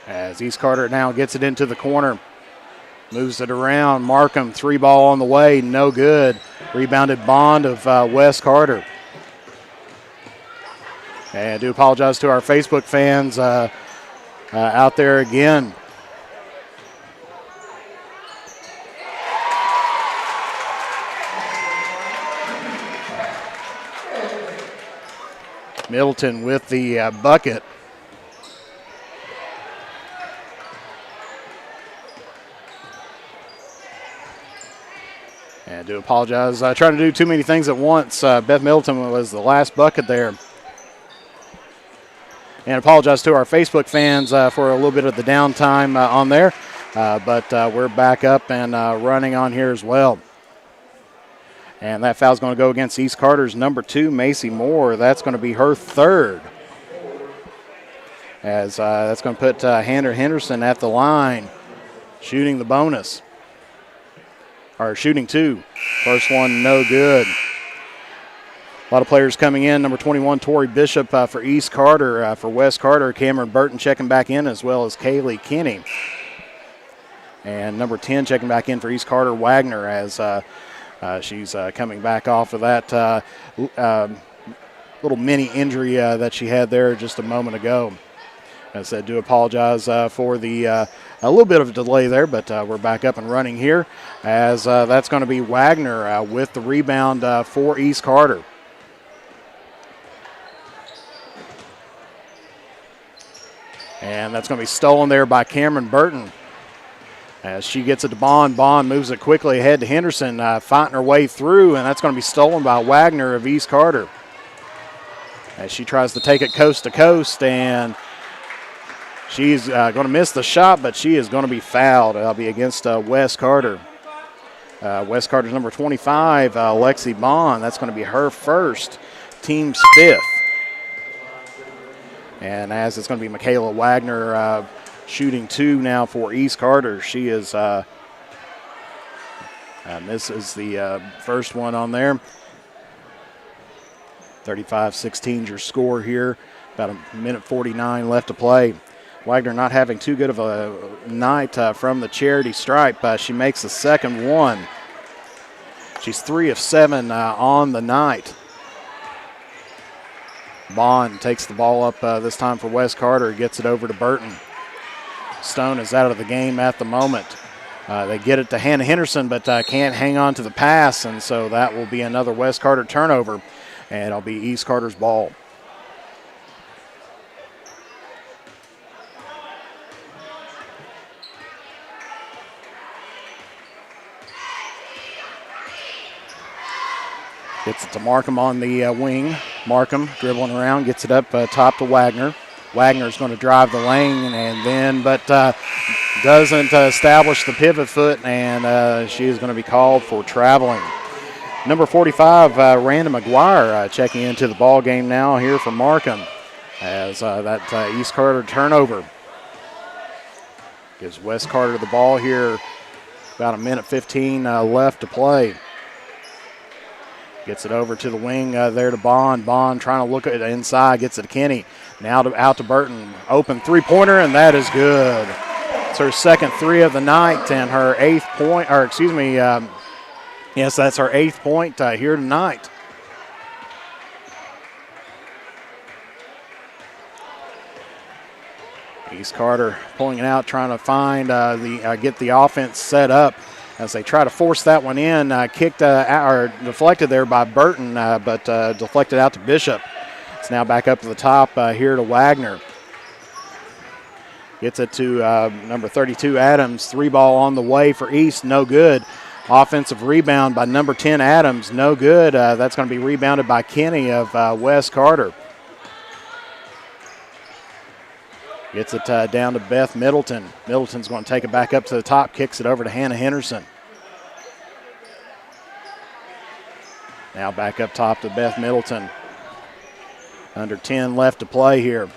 As East Carter now gets it into the corner, moves it around. Markham, 3 ball on the way, no good. Rebounded Bond of Wes Carter. And I do apologize to our Facebook fans out there again. Middleton with the bucket. And I do apologize. I tried to do too many things at once. Beth Middleton was the last bucket there. And apologize to our Facebook fans for a little bit of the downtime on there. But we're back up and running on here as well. And that foul's going to go against East Carter's number 2, Macy Moore. That's going to be her 3rd. As that's going to put Hannah Henderson at the line, shooting the bonus. Or shooting 2. First one, no good. A lot of players coming in. Number 21, Tori Bishop for East Carter. For West Carter, Cameron Burton checking back in, as well as Kaylee Kinney. And number 10 checking back in for East Carter, Wagner, as she's coming back off of that little mini injury that she had there just a moment ago. As I do apologize for the a little bit of a delay there, but we're back up and running here as that's going to be Wagner with the rebound for East Carter. And that's going to be stolen there by Cameron Burton. As she gets it to Bond. Bond moves it quickly ahead to Henderson, fighting her way through, and that's going to be stolen by Wagner of East Carter. As she tries to take it coast to coast, and she's going to miss the shot, but she is going to be fouled. It'll be against Wes Carter. Wes Carter's number 25, Lexi Bond. That's going to be her 1st, team's 5th. And as it's going to be Michaela Wagner shooting 2 now for East Carter. She is, and this is the first one on there. 35-16 your score here. About a minute 49 left to play. Wagner not having too good of a night from the charity stripe. She makes the second one. She's 3 of 7 on the night. Bond takes the ball up this time for Wes Carter, gets it over to Burton. Stone is out of the game at the moment. They get it to Hannah Henderson, but can't hang on to the pass, and so that will be another Wes Carter turnover, and it'll be East Carter's ball. Gets it to Markham on the wing. Markham dribbling around, gets it up top to Wagner. Wagner's going to drive the lane but doesn't establish the pivot foot, and she is going to be called for traveling. Number 45, Randa McGuire, checking into the ball game now here for Markham as that East Carter turnover. Gives West Carter the ball here. About a minute 15 left to play. Gets it over to the wing there to Bond. Bond trying to look at it inside, gets it to Kenny. Now out to Burton. Open three-pointer, and that is good. It's her second 3 of the night and her 8th point, yes, that's her 8th point here tonight. East Carter pulling it out, trying to find get the offense set up as they try to force that one in. Kicked or deflected there by Burton, but deflected out to Bishop. It's now back up to the top here to Wagner. Gets it to number 32, Adams. 3-ball on the way for East, no good. Offensive rebound by number 10, Adams, no good. That's going to be rebounded by Kenny of Wes Carter. Gets it down to Beth Middleton. Middleton's going to take it back up to the top, kicks it over to Hannah Henderson. Now back up top to Beth Middleton. Under 10 left to play here.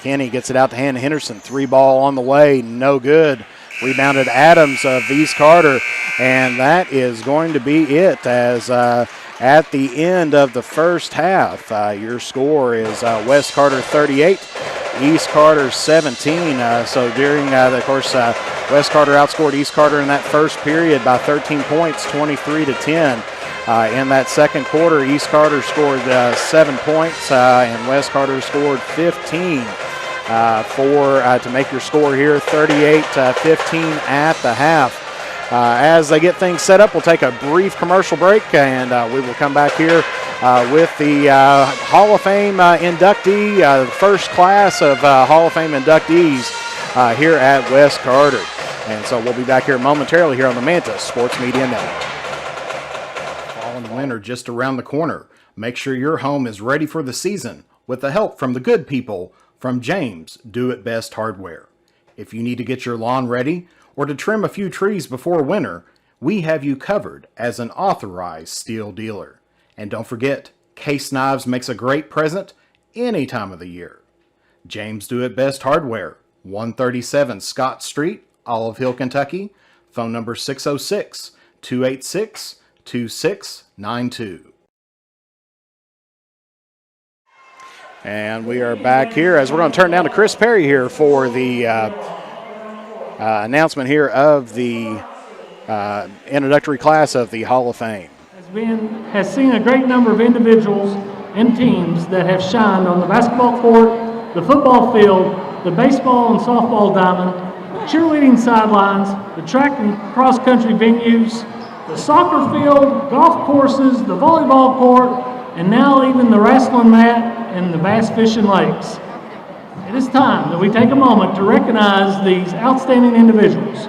Kenny gets it out to Hannah Henderson. 3-ball on the way, no good. Rebounded Adams of East Carter, and that is going to be it as at the end of the first half, your score is West Carter 38, East Carter 17. So during, of course, West Carter outscored East Carter in that first period by 13 points, 23-10. In that second quarter, East Carter scored 7 points, and West Carter scored 15 to make your score here 38-15 at the half. As they get things set up, we'll take a brief commercial break, and we will come back here with the Hall of Fame inductee, the first class of Hall of Fame inductees here at West Carter. And so we'll be back here momentarily here on the Manta Sports Media Network. Fall and winter just around the corner. Make sure your home is ready for the season with the help from the good people from James Do It Best Hardware. If you need to get your lawn ready or to trim a few trees before winter, we have you covered as an authorized steel dealer. And don't forget, Case Knives makes a great present any time of the year. James Do It Best Hardware, 137 Scott Street, Olive Hill, Kentucky. Phone number 606-286-2692. And we are back here as we're going to turn down to Chris Perry here for the announcement here of the introductory class of the Hall of Fame. Has seen a great number of individuals and teams that have shined on the basketball court, the football field, the baseball and softball diamond, the cheerleading sidelines, the track and cross-country venues, the soccer field, golf courses, the volleyball court, and now even the wrestling mat and the bass fishing lakes. It is time that we take a moment to recognize these outstanding individuals.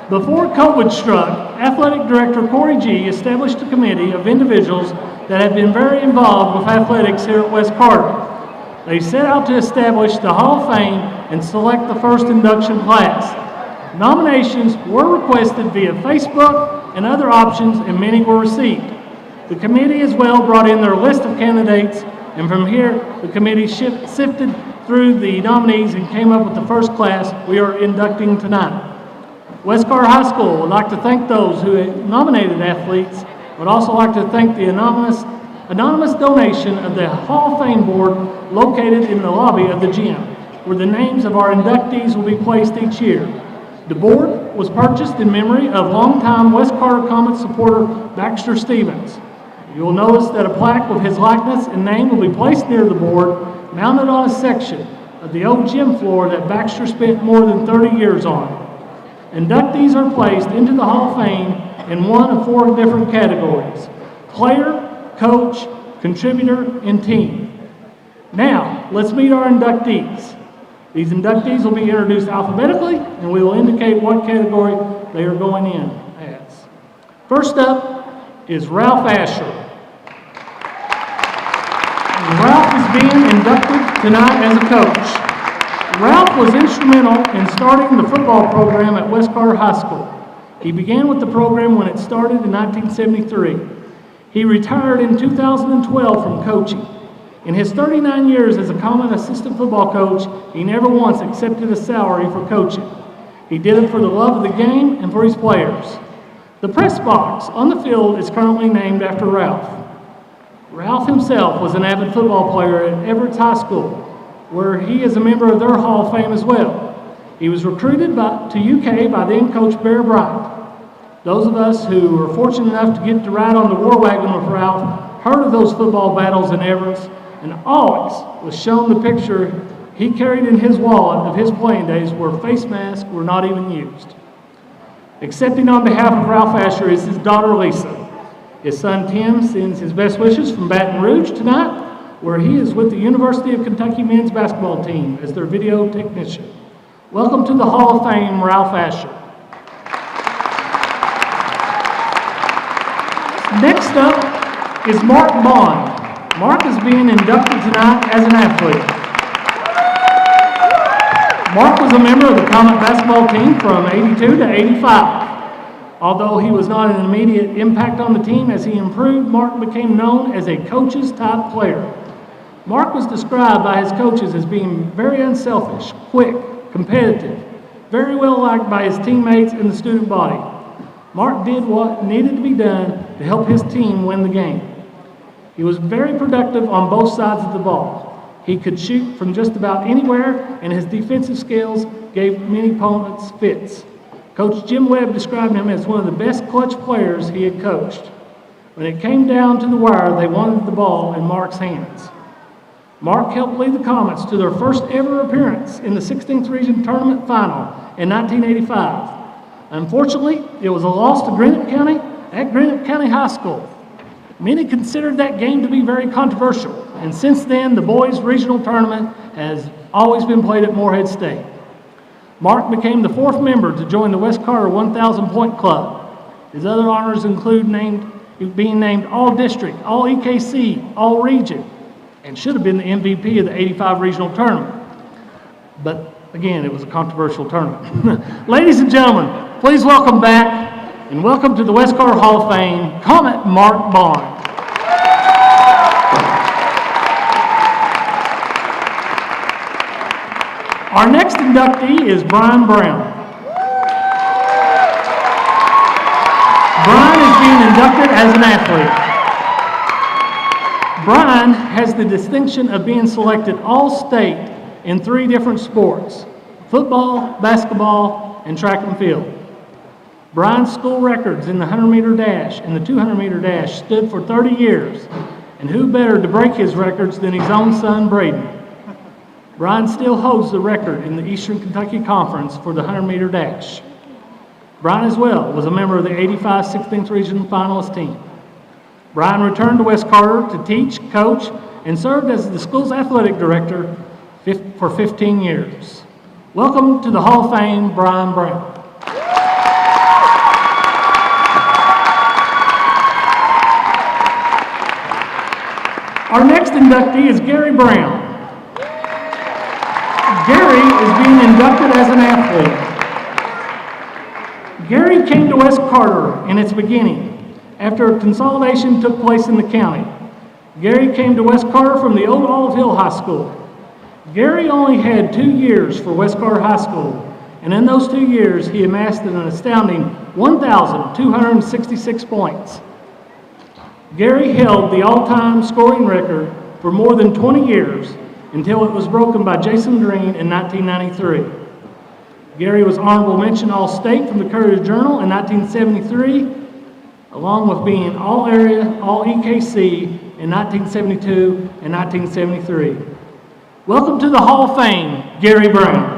Before COVID struck, Athletic Director Corey G. established a committee of individuals that have been very involved with athletics here at West Carter. They set out to establish the Hall of Fame and select the first induction class. Nominations were requested via Facebook and other options, and many were received. The committee as well brought in their list of candidates, and from here, the committee sifted through the nominees and came up with the first class we are inducting tonight. West Carter High School would like to thank those who nominated athletes. Would also like to thank the anonymous donation of the Hall of Fame board located in the lobby of the gym. where the names of our inductees will be placed each year. The board was purchased in memory of longtime West Carter Comet supporter Baxter Stevens. You will notice that a plaque with his likeness and name will be placed near the board, mounted on a section of the old gym floor that Baxter spent more than 30 years on. Inductees are placed into the Hall of Fame in one of 4 different categories: player, coach, contributor, and team. Now, let's meet our inductees. These inductees will be introduced alphabetically, and we will indicate what category they are going in as. First up is Ralph Asher. Ralph is being inducted tonight as a coach. Ralph was instrumental in starting the football program at West Carter High School. He began with the program when it started in 1973. He retired in 2012 from coaching. In his 39 years as a Comet assistant football coach, he never once accepted a salary for coaching. He did it for the love of the game and for his players. The press box on the field is currently named after Ralph. Ralph himself was an avid football player at Everett's High School, where he is a member of their Hall of Fame as well. He was recruited to UK by then coach Bear Bryant. Those of us who were fortunate enough to get to ride on the war wagon with Ralph heard of those football battles in Everett, and always was shown the picture he carried in his wallet of his playing days where face masks were not even used. Accepting on behalf of Ralph Asher is his daughter Lisa. His son Tim sends his best wishes from Baton Rouge tonight, where he is with the University of Kentucky men's basketball team as their video technician. Welcome to the Hall of Fame, Ralph Asher. Next up is Mark Bond. Mark is being inducted tonight as an athlete. Mark was a member of the Comet basketball team from 82 to 85. Although he was not an immediate impact on the team, as he improved, Mark became known as a coach's type player. Mark was described by his coaches as being very unselfish, quick, competitive, very well liked by his teammates and the student body. Mark did what needed to be done to help his team win the game. He was very productive on both sides of the ball. He could shoot from just about anywhere, and his defensive skills gave many opponents fits. Coach Jim Webb described him as one of the best clutch players he had coached. When it came down to the wire, they wanted the ball in Mark's hands. Mark helped lead the Comets to their first ever appearance in the 16th Region Tournament Final in 1985. Unfortunately, it was a loss to Granite County at Granite County High School. Many considered that game to be very controversial, and since then, the boys' regional tournament has always been played at Morehead State. Mark became the 4th member to join the West Carter 1,000-point club. His other honors include being named All-District, All-EKC, All-Region, and should have been the MVP of the 85 regional tournament. But again, it was a controversial tournament. Ladies and gentlemen, please welcome back and welcome to the West Carter Hall of Fame, Comet Mark Bond. Our next inductee is Brian Brown. Brian is being inducted as an athlete. Brian has the distinction of being selected All-State in 3 different sports: football, basketball, and track and field. Brian's school records in the 100-meter dash and the 200-meter dash stood for 30 years, and who better to break his records than his own son, Braden? Brian still holds the record in the Eastern Kentucky Conference for the 100-meter dash. Brian as well was a member of the 85 16th Region finalist team. Brian returned to West Carter to teach, coach, and served as the school's athletic director for 15 years. Welcome to the Hall of Fame, Brian Brown. Our next inductee is Gary Brown. Gary is being inducted as an athlete. Gary came to West Carter in its beginning after consolidation took place in the county. Gary came to West Carter from the old Olive Hill High School. Gary only had 2 years for West Carter High School, and in those 2 years he amassed an astounding 1,266 points. Gary held the all-time scoring record for more than 20 years until it was broken by Jason Green in 1993. Gary was honorable mention All-State from the Courier Journal in 1973, along with being All-Area, All-EKC in 1972 and 1973. Welcome to the Hall of Fame, Gary Brown.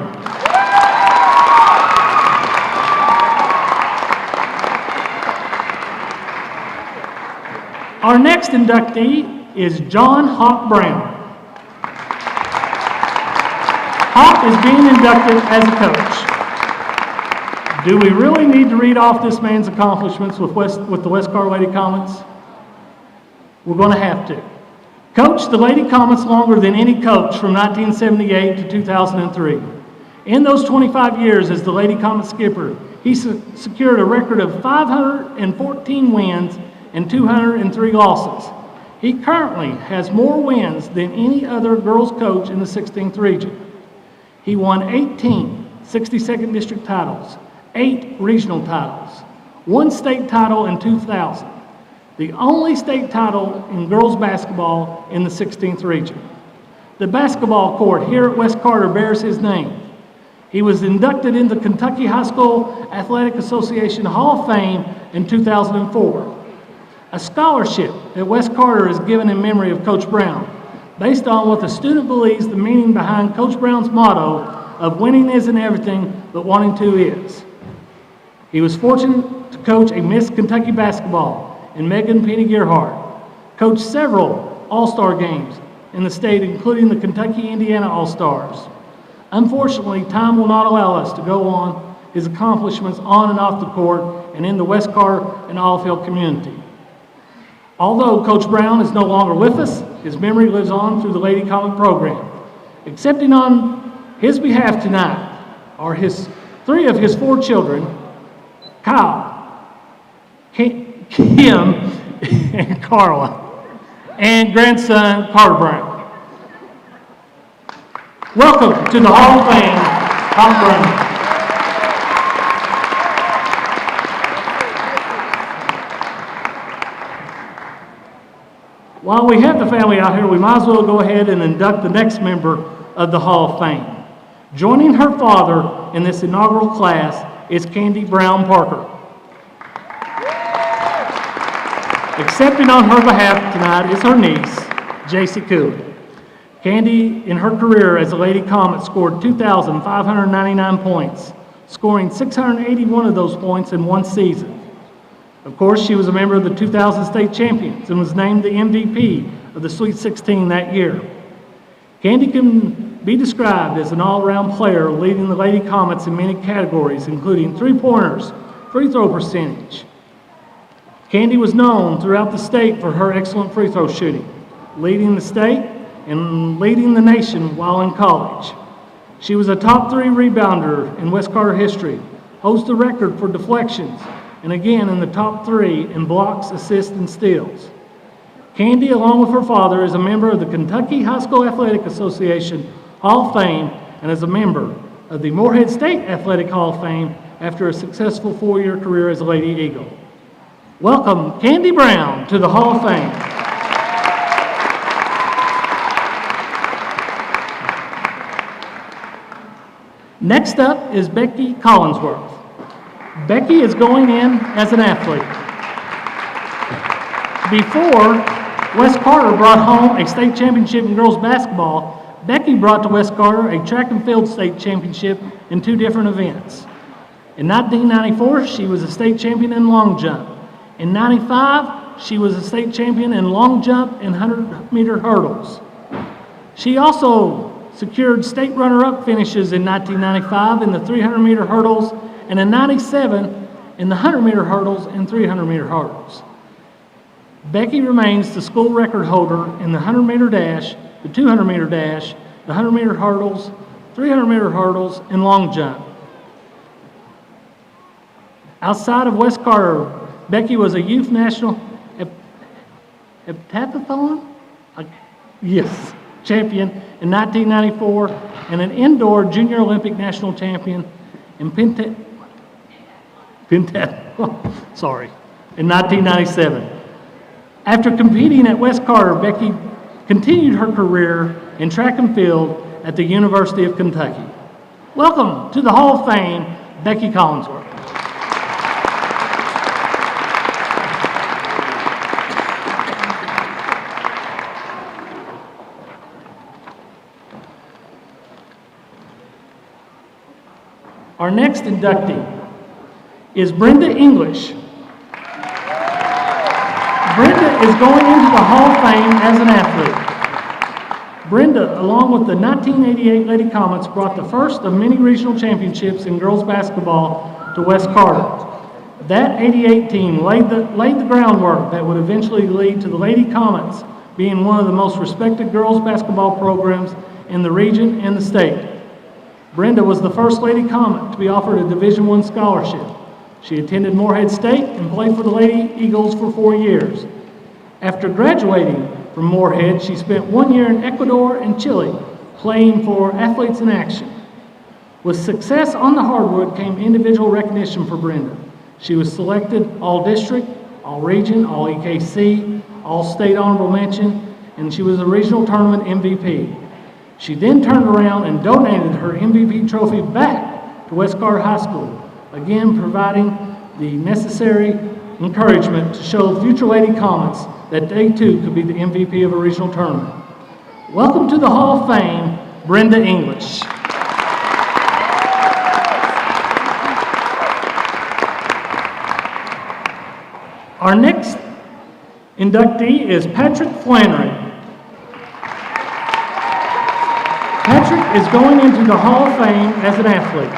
Our next inductee is John Hawk Brown. Hawk is being inducted as a coach. Do we really need to read off this man's accomplishments with the West Carter Lady Comets? We're going to have to. Coached the Lady Comets longer than any coach from 1978 to 2003. In those 25 years as the Lady Comet skipper, he secured a record of 514 wins and 203 losses. He currently has more wins than any other girls coach in the 16th region. He won 18 62nd district titles, 8 regional titles, 1 state title in 2000, the only state title in girls basketball in the 16th region. The basketball court here at West Carter bears his name. He was inducted into Kentucky High School Athletic Association Hall of Fame in 2004. A scholarship at West Carter is given in memory of Coach Brown, based on what the student believes the meaning behind Coach Brown's motto of winning isn't everything, but wanting to is. He was fortunate to coach a Miss Kentucky basketball in Megan Penny Gearhart, coached several All-Star games in the state, including the Kentucky-Indiana All-Stars. Unfortunately, time will not allow us to go on his accomplishments on and off the court and in the West Carter and Allfield community. Although Coach Brown is no longer with us, his memory lives on through the Lady Comet program. Accepting on his behalf tonight are 3 of his 4 children, Kyle, Kim, and Carla, and grandson Carter Brown. Welcome to the Hall of Fame, Tom Brown. While we have the family out here, we might as well go ahead and induct the next member of the Hall of Fame. Joining her father in this inaugural class is Candy Brown Parker. Accepting on her behalf tonight is her niece, Jacy Cooley. Candy, in her career as a Lady Comet, scored 2,599 points, scoring 681 of those points in one season. Of course, she was a member of the 2000 state champions and was named the MVP of the Sweet 16 that year. Candy can be described as an all-around player, leading the Lady Comets in many categories, including three-pointers, free throw percentage. Candy was known throughout the state for her excellent free throw shooting, leading the state and leading the nation while in college. She was a top 3 rebounder in West Carter history, holds the record for deflections, and again in the top 3 in blocks, assists, and steals. Candy, along with her father, is a member of the Kentucky High School Athletic Association Hall of Fame and is a member of the Morehead State Athletic Hall of Fame after a successful 4-year career as a Lady Eagle. Welcome, Candy Brown, to the Hall of Fame. Next up is Becky Collinsworth. Becky is going in as an athlete. Before West Carter brought home a state championship in girls basketball, Becky brought to West Carter a track and field state championship in 2 different events. In 1994, she was a state champion in long jump. In 95, she was a state champion in long jump and 100-meter hurdles. She also secured state runner-up finishes in 1995 in the 300-meter hurdles and in 97 in the 100-meter hurdles and 300-meter hurdles. Becky remains the school record holder in the 100-meter dash, the 200-meter dash, the 100-meter hurdles, 300-meter hurdles, and long jump. Outside of West Carter, Becky was a youth national heptathlon champion in 1994 and an indoor junior Olympic national champion in in 1997. After competing at West Carter, Becky continued her career in track and field at the University of Kentucky. Welcome to the Hall of Fame, Becky Collinsworth. Our next inductee is Brenda English. Brenda is going into the Hall of Fame as an athlete. Brenda, along with the 1988 Lady Comets, brought the first of many regional championships in girls basketball to West Carter. That 88 team laid the groundwork that would eventually lead to the Lady Comets being one of the most respected girls basketball programs in the region and the state. Brenda was the first Lady Comet to be offered a Division I scholarship. She attended Morehead State and played for the Lady Eagles for 4 years. After graduating from Morehead, she spent 1 year in Ecuador and Chile playing for Athletes in Action. With success on the hardwood came individual recognition for Brenda. She was selected All-District, All-Region, All-EKC, All-State Honorable Mention, and she was a regional tournament MVP. She then turned around and donated her MVP trophy back to West Carter High School, again providing the necessary encouragement to show future Lady Comets that they too could be the MVP of a regional tournament. Welcome to the Hall of Fame, Brenda English. Our next inductee is Patrick Flannery. Patrick is going into the Hall of Fame as an athlete.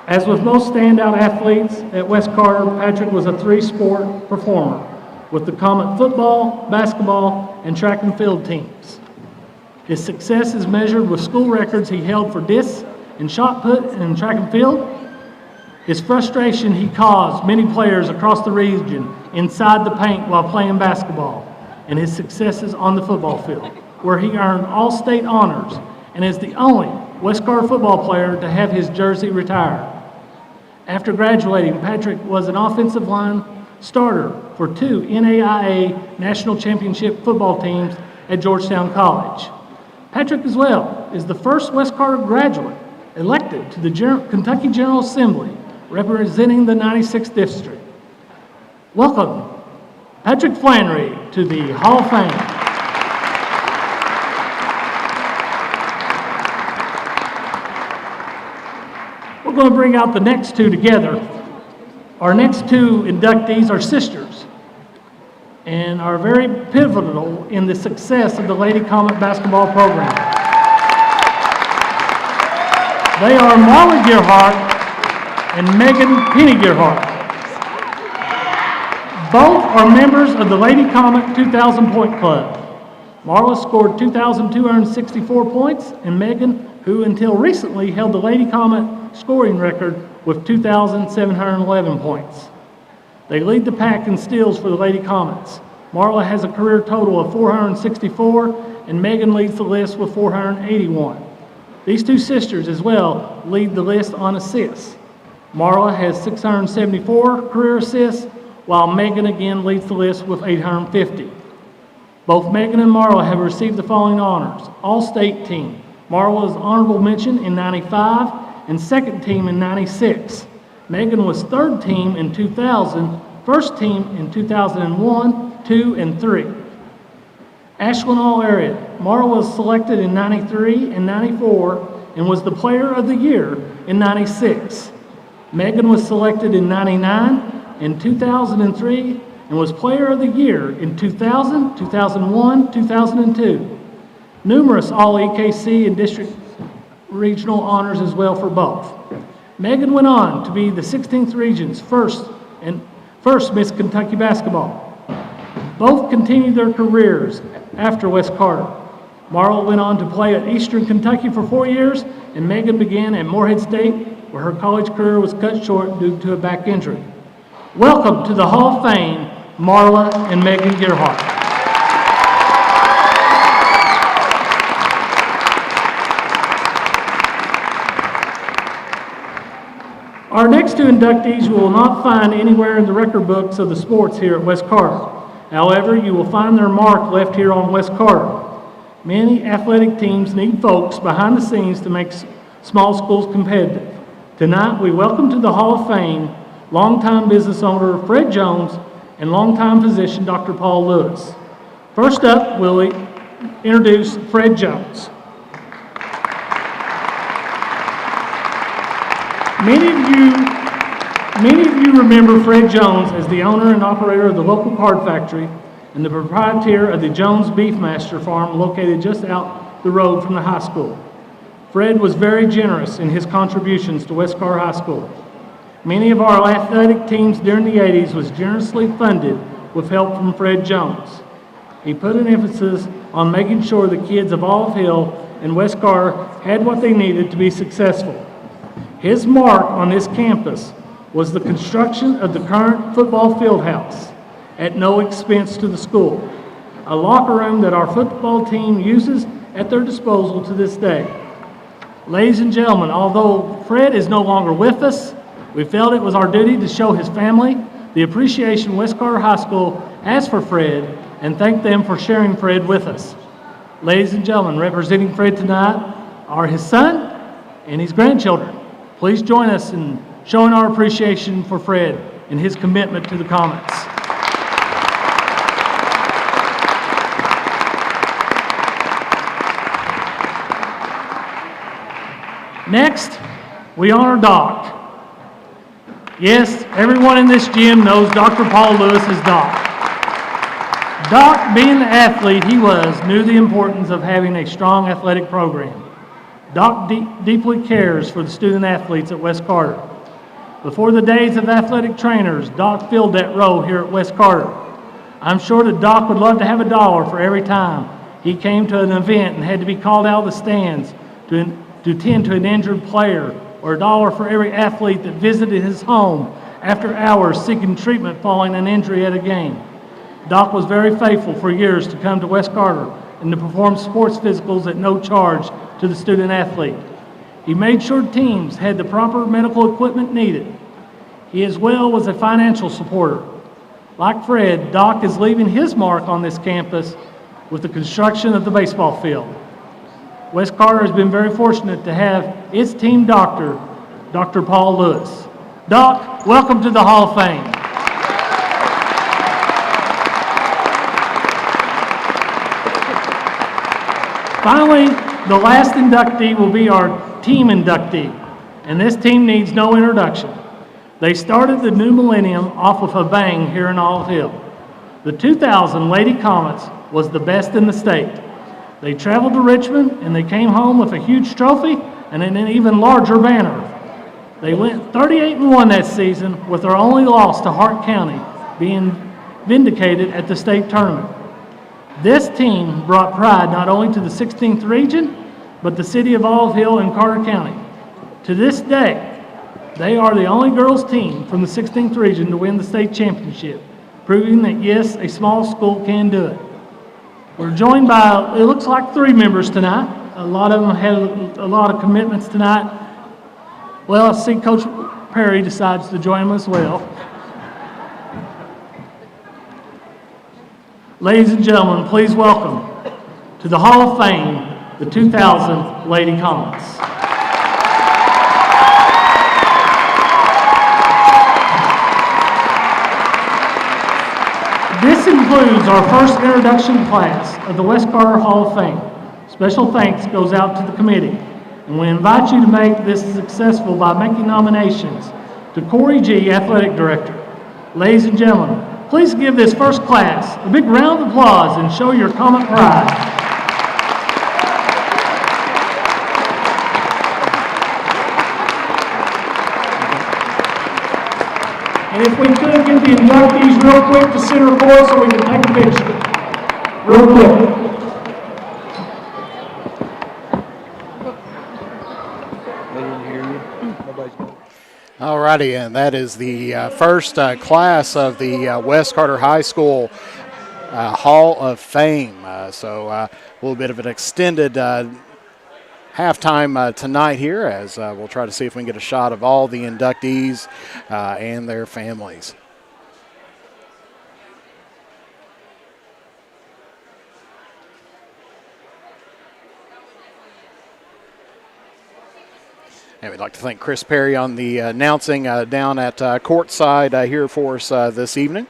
As with most standout athletes at West Carter, Patrick was a three-sport performer with the Comet football, basketball, and track and field teams. His success is measured with school records he held for disc and shot put in track and field. His frustration he caused many players across the region inside the paint while playing basketball, and his successes on the football field, where he earned all-state honors and is the only West Carter football player to have his jersey retired. After graduating, Patrick was an offensive line starter for 2 NAIA National Championship football teams at Georgetown College. Patrick as well is the first West Carter graduate elected to the Kentucky General Assembly representing the 96th District. Welcome, Patrick Flannery, to the Hall of Fame. We're going to bring out the next two together. Our next two inductees are sisters and are very pivotal in the success of the Lady Comet basketball program. They are Marla Gearhart and Megan Penny Gearhart. Both are members of the Lady Comet 2,000 Point Club. Marla scored 2,264 points, and Megan, who until recently held the Lady Comet scoring record with 2,711 points. They lead the pack in steals for the Lady Comets. Marla has a career total of 464, and Megan leads the list with 481. These two sisters as well lead the list on assists. Marla has 674 career assists, while Megan again leads the list with 850. Both Megan and Marla have received the following honors: All-State Team. Marla is honorable mention in 95 and second team in 96. Megan was third team in 2000, first team in 2001, 2, and 3. Ashland All-Area. Marla was selected in 93 and 94 and was the Player of the Year in 96. Megan was selected in 99 and 2003 and was Player of the Year in 2000, 2001, 2002. Numerous All-EKC and District Regional honors as well for both. Megan went on to be the 16th Region's first Miss Kentucky basketball. Both continued their careers after West Carter. Marla went on to play at Eastern Kentucky for 4 years, and Megan began at Morehead State, where her college career was cut short due to a back injury. Welcome to the Hall of Fame, Marla and Megan Gearhart. Our next two inductees you will not find anywhere in the record books of the sports here at West Carter, However, you will find their mark left here on West Carter. Many athletic teams need folks behind the scenes to make small schools competitive. Tonight, we welcome to the Hall of Fame longtime business owner Fred Jones and longtime physician Dr. Paul Lewis. First up, we'll introduce Fred Jones. Many of you remember Fred Jones as the owner and operator of the local card factory and the proprietor of the Jones Beefmaster Farm located just out the road from the high school. Fred was very generous in his contributions to West Carter High School. Many of our athletic teams during the 80s was generously funded with help from Fred Jones. He put an emphasis on making sure the kids of Olive Hill and West Carter had what they needed to be successful. His mark on this campus was the construction of the current football field house at no expense to the school, a locker room that our football team uses at their disposal to this day. Ladies and gentlemen, although Fred is no longer with us, we felt it was our duty to show his family the appreciation West Carter High School has for Fred and thank them for sharing Fred with us. Ladies and gentlemen, representing Fred tonight are his son and his grandchildren. Please join us in showing our appreciation for Fred and his commitment to the Comets. Next, we honor Doc. Yes, everyone in this gym knows Dr. Paul Lewis as Doc. Doc, being the athlete he was, knew the importance of having a strong athletic program. Doc deeply cares for the student athletes at West Carter. Before the days of athletic trainers, Doc filled that role here at West Carter. I'm sure that Doc would love to have $1 for every time he came to an event and had to be called out of the stands to tend to an injured player, or $1 for every athlete that visited his home after hours seeking treatment following an injury at a game. Doc was very faithful for years to come to West Carter and to perform sports physicals at no charge to the student athlete. He made sure teams had the proper medical equipment needed. He as well was a financial supporter. Like Fred, Doc is leaving his mark on this campus with the construction of the baseball field. West Carter has been very fortunate to have its team doctor, Dr. Paul Lewis. Doc, welcome to the Hall of Fame. Finally, the last inductee will be our team inductee, and this team needs no introduction. They started the new millennium off with a bang here in Olive Hill. The 2000 Lady Comets was the best in the state. They traveled to Richmond and they came home with a huge trophy and an even larger banner. They went 38-1 that season with their only loss to Hart County, being vindicated at the state tournament. This team brought pride not only to the 16th region, but the city of Olive Hill and Carter County. To this day, they are the only girls team from the 16th region to win the state championship, proving that yes, a small school can do it. We're joined by, it looks like 3 members tonight. A lot of them had a lot of commitments tonight. Well, I see Coach Perry decides to join them as well. Ladies and gentlemen, please welcome to the Hall of Fame, the 2000 Lady Comets. This includes our first introduction class of the West Carter Hall of Fame. Special thanks goes out to the committee, and we invite you to make this successful by making nominations to Corey G., Athletic Director. Ladies and gentlemen, please give this first class a big round of applause and show your Comet pride. And if we could get the inductees real quick to center court so we can take a picture. Real quick. All righty, and that is the first class of the West Carter High School Hall of Fame. So a little bit of an extended halftime tonight here, as we'll try to see if we can get a shot of all the inductees and their families. And we'd like to thank Chris Perry on the announcing down at courtside here for us this evening.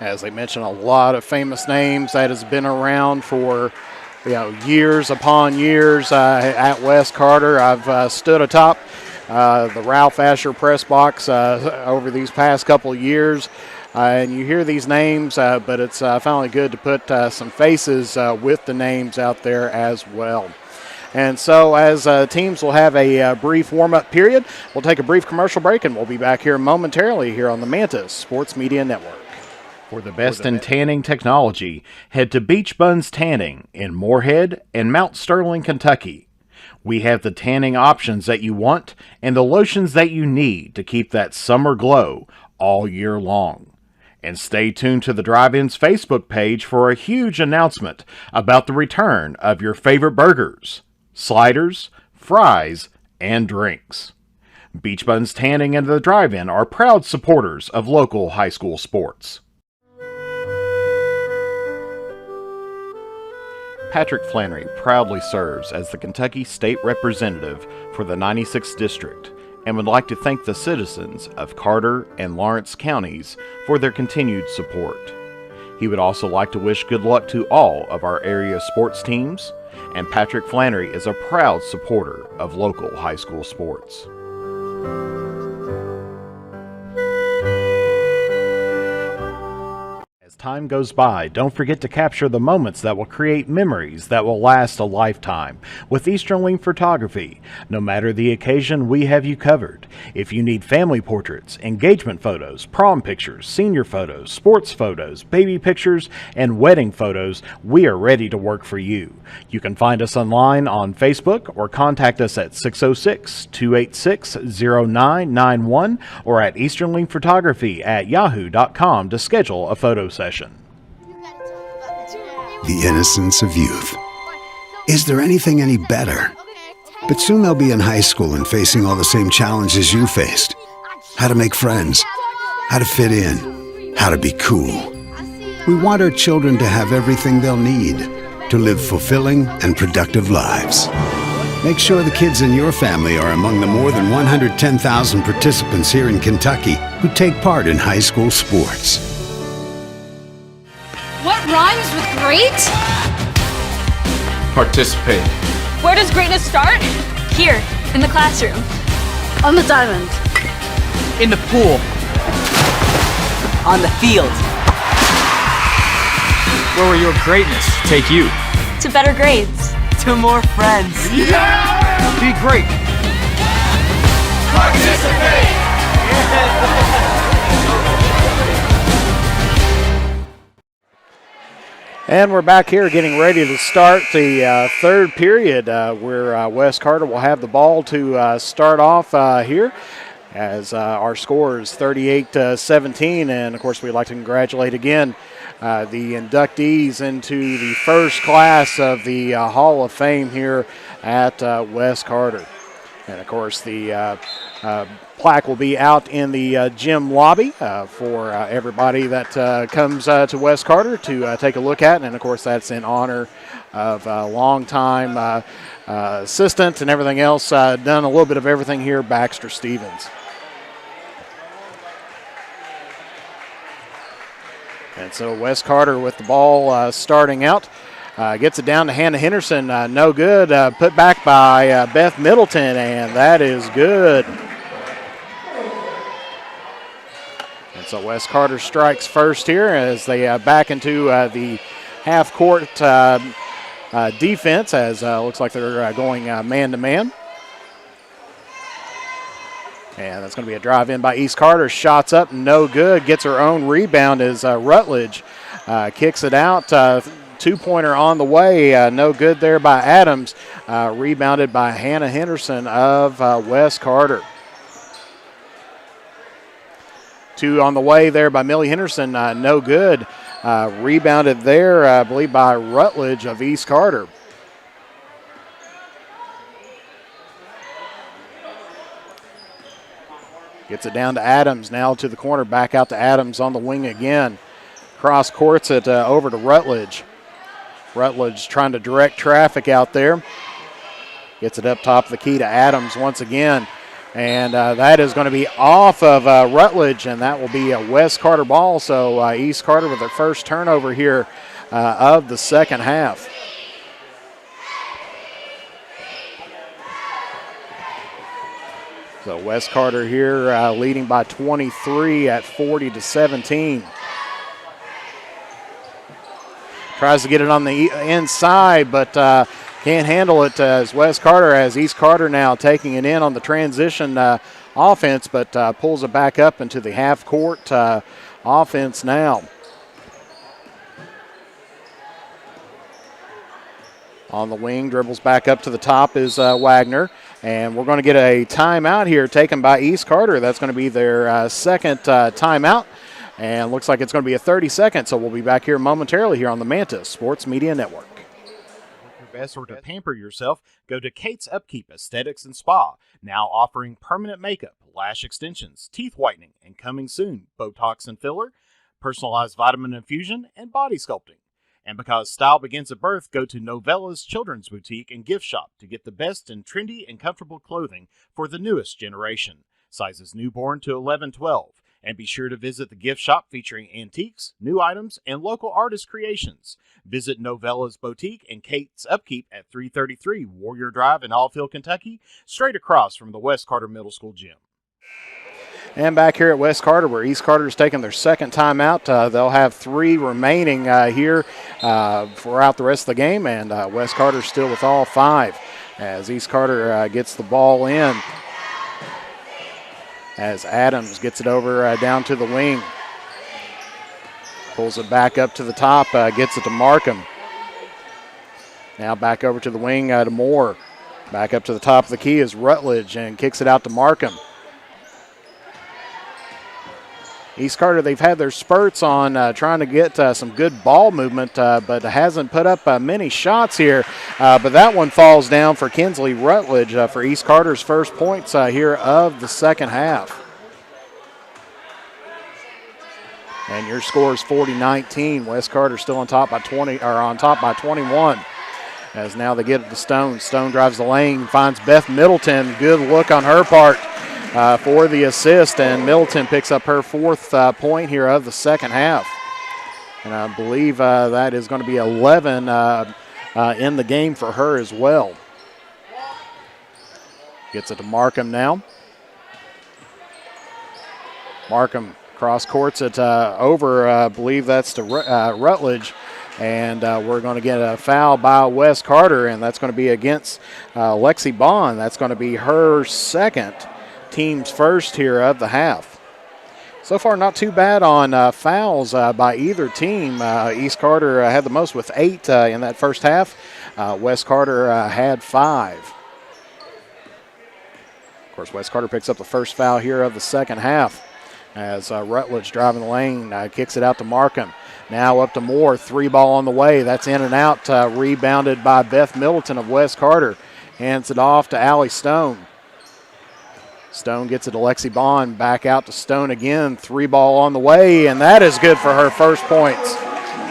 As they mentioned, a lot of famous names that has been around for years upon years at West Carter. I've stood atop the Ralph Asher press box over these past couple of years, and you hear these names, but it's finally good to put some faces with the names out there as well. And so as teams will have a brief warm-up period, we'll take a brief commercial break, and we'll be back here momentarily here on the Mantis Sports Media Network. For the best in tanning technology, head to Beach Buns Tanning in Moorhead and Mount Sterling, Kentucky. We have the tanning options that you want and the lotions that you need to keep that summer glow all year long. And stay tuned to the Drive-In's Facebook page for a huge announcement about the return of your favorite burgers, sliders, fries, and drinks. Beach Buns Tanning and the Drive-In are proud supporters of local high school sports. Patrick Flannery proudly serves as the Kentucky State Representative for the 96th District and would like to thank the citizens of Carter and Lawrence counties for their continued support. He would also like to wish good luck to all of our area sports teams, and Patrick Flannery is a proud supporter of local high school sports. As time goes by, don't forget to capture the moments that will create memories that will last a lifetime with Easterling Photography. No matter the occasion, we have you covered. If you need family portraits, engagement photos, prom pictures, senior photos, sports photos, baby pictures, and wedding photos, we are ready to work for you. You can find us online on Facebook or contact us at 606-286-0991 or at easterlingphotography@yahoo.com to schedule a photo session. The innocence of youth. Is there anything any better? But soon they'll be in high school and facing all the same challenges you faced. How to make friends, how to fit in, how to be cool. We want our children to have everything they'll need to live fulfilling and productive lives. Make sure the kids in your family are among the more than 110,000 participants here in Kentucky who take part in high school sports. What rhymes with great? Participate. Where does greatness start? Here, in the classroom. On the diamond. In the pool. On the field. Where will your greatness take you? To better grades. To more friends. Yeah! Be great. Participate! And we're back here getting ready to start the third period where West Carter will have the ball to start off here as our score is 38-17. And, of course, we'd like to congratulate again the inductees into the first class of the Hall of Fame here at West Carter. And, of course, the plaque will be out in the gym lobby for everybody that comes to West Carter to take a look at. And, of course, that's in honor of a longtime assistant and everything else, done a little bit of everything here, Baxter Stevens. And so West Carter with the ball starting out. Gets it down to Hannah Henderson. No good. Put back by Beth Middleton, and that is good. And so West Carter strikes first here as they back into the half-court defense as looks like they're going man-to-man. And that's going to be a drive in by East Carter. Shots up, no good. Gets her own rebound as Rutledge kicks it out. Two-pointer on the way. No good there by Adams. Rebounded by Hannah Henderson of West Carter. Two on the way there by Millie Henderson. No good. Rebounded there, I believe, by Rutledge of East Carter. Gets it down to Adams, now to the corner, back out to Adams on the wing again. Cross courts it over to Rutledge. Rutledge trying to direct traffic out there. Gets it up top of the key to Adams once again. And that is going to be off of Rutledge, and that will be a West Carter ball. So East Carter with their first turnover here of the second half. So West Carter here leading by 23 at 40-17. Tries to get it on the inside, but can't handle it as West Carter, as East Carter now taking it in on the transition offense, but pulls it back up into the half-court offense now. On the wing, dribbles back up to the top is Wagner. And we're going to get a timeout here taken by East Carter. That's going to be their second timeout. And looks like it's going to be a 30-second, so we'll be back here momentarily here on the Mantis Sports Media Network. Your best or to pamper yourself, go to Kate's Upkeep Aesthetics and Spa, now offering permanent makeup, lash extensions, teeth whitening, and coming soon, Botox and filler, personalized vitamin infusion, and body sculpting. And because style begins at birth, go to Novella's Children's Boutique and Gift Shop to get the best in trendy and comfortable clothing for the newest generation. Sizes newborn to 11-12. And be sure to visit the gift shop featuring antiques, new items, and local artist creations. Visit Novella's Boutique and Kate's Upkeep at 333 Warrior Drive in Allfield, Kentucky, straight across from the West Carter Middle School gym. And back here at West Carter, where East Carter is taking their second timeout. They'll have three remaining here throughout the rest of the game, and West Carter still with all five as East Carter gets the ball in. As Adams gets it over down to the wing. Pulls it back up to the top, gets it to Markham. Now back over to the wing to Moore. Back up to the top of the key is Rutledge and kicks it out to Markham. East Carter, they've had their spurts on trying to get some good ball movement, but hasn't put up many shots here. But that one falls down for Kinsley Rutledge for East Carter's first points here of the second half. And your score is 40-19. West Carter still on top by 21. As now they get it to Stone. Stone drives the lane, finds Beth Middleton. Good look on her part. For the assist, and Middleton picks up her fourth point here of the second half. And I believe that is going to be 11 in the game for her as well. Gets it to Markham now. Markham cross courts it over, I believe that's to Rutledge. And we're going to get a foul by West Carter, and that's going to be against Lexi Bond. That's going to be her second. Team's first here of the half. So far, not too bad on fouls by either team. East Carter had the most with 8 in that first half. West Carter had 5. Of course, West Carter picks up the first foul here of the second half as Rutledge driving the lane, kicks it out to Markham. Now up to Moore, 3-ball on the way. That's in and out, rebounded by Beth Middleton of West Carter. Hands it off to Allie Stone. Stone gets it to Lexi Bond, back out to Stone again. 3-ball on the way, and that is good for her first points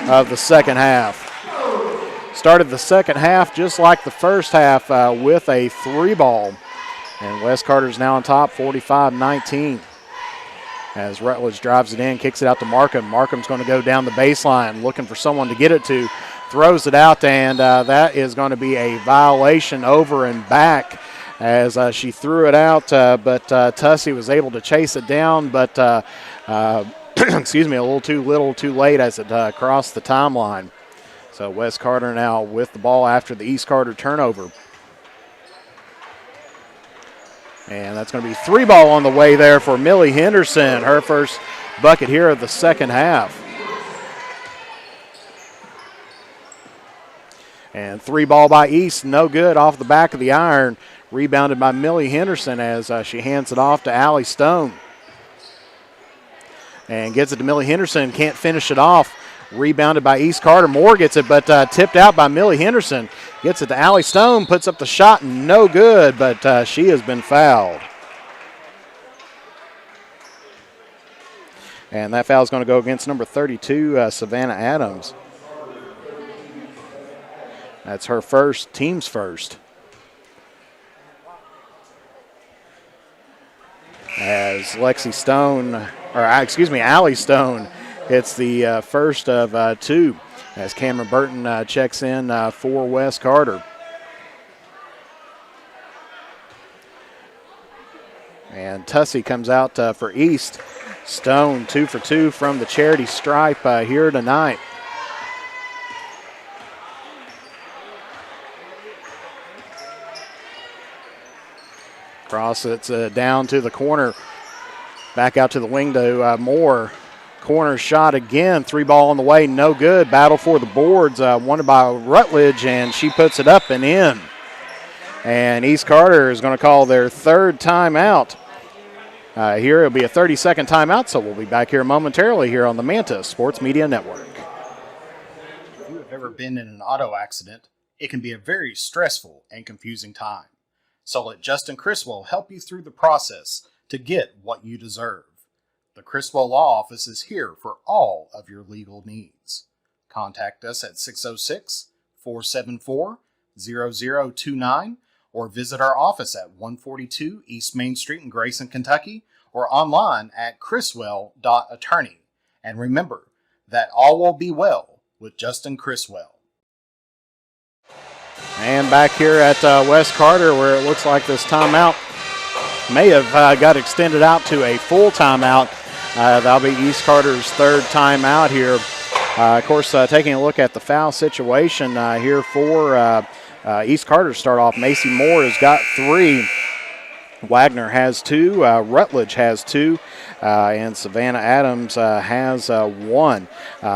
of the second half. Started the second half just like the first half with a 3-ball. And West Carter's now on top, 45-19. As Rutledge drives it in, kicks it out to Markham. Markham's going to go down the baseline, looking for someone to get it to. Throws it out, and that is going to be a violation over and back. As she threw it out, but Tussey was able to chase it down, but excuse me, a little too late as it crossed the timeline. So West Carter now with the ball after the East Carter turnover. And that's going to be 3 ball on the way there for Millie Henderson, her first bucket here of the second half. And 3 ball by East, no good off the back of the iron. Rebounded by Millie Henderson as she hands it off to Allie Stone. And gets it to Millie Henderson, can't finish it off. Rebounded by East Carter. Moore gets it, but tipped out by Millie Henderson. Gets it to Allie Stone, puts up the shot, no good, but she has been fouled. And that foul is going to go against number 32, Savannah Adams. That's her first, team's first. As Allie Stone hits the first of 2 as Cameron Burton checks in for Wes Carter. And Tussey comes out for East. Stone 2 for 2 from the charity stripe here tonight. Cross it's down to the corner. Back out to the wing to Moore. Corner shot again. 3 ball on the way, no good. Battle for the boards, wanted by Rutledge, and she puts it up and in. And East Carter is going to call their 3rd timeout. Here it'll be a 30-second timeout, so we'll be back here momentarily here on the Manta Sports Media Network. If you have ever been in an auto accident, it can be a very stressful and confusing time. So let Justin Criswell help you through the process to get what you deserve. The Criswell Law Office is here for all of your legal needs. Contact us at 606-474-0029 or visit our office at 142 East Main Street in Grayson, Kentucky, or online at criswell.attorney. And remember that all will be well with Justin Criswell. And back here at West Carter, where it looks like this timeout may have got extended out to a full timeout. That'll be East Carter's 3rd timeout here. Of course, taking a look at the foul situation here for East Carter to start off. Macy Moore has got 3. Wagner has 2. Rutledge has 2. And Savannah Adams has 1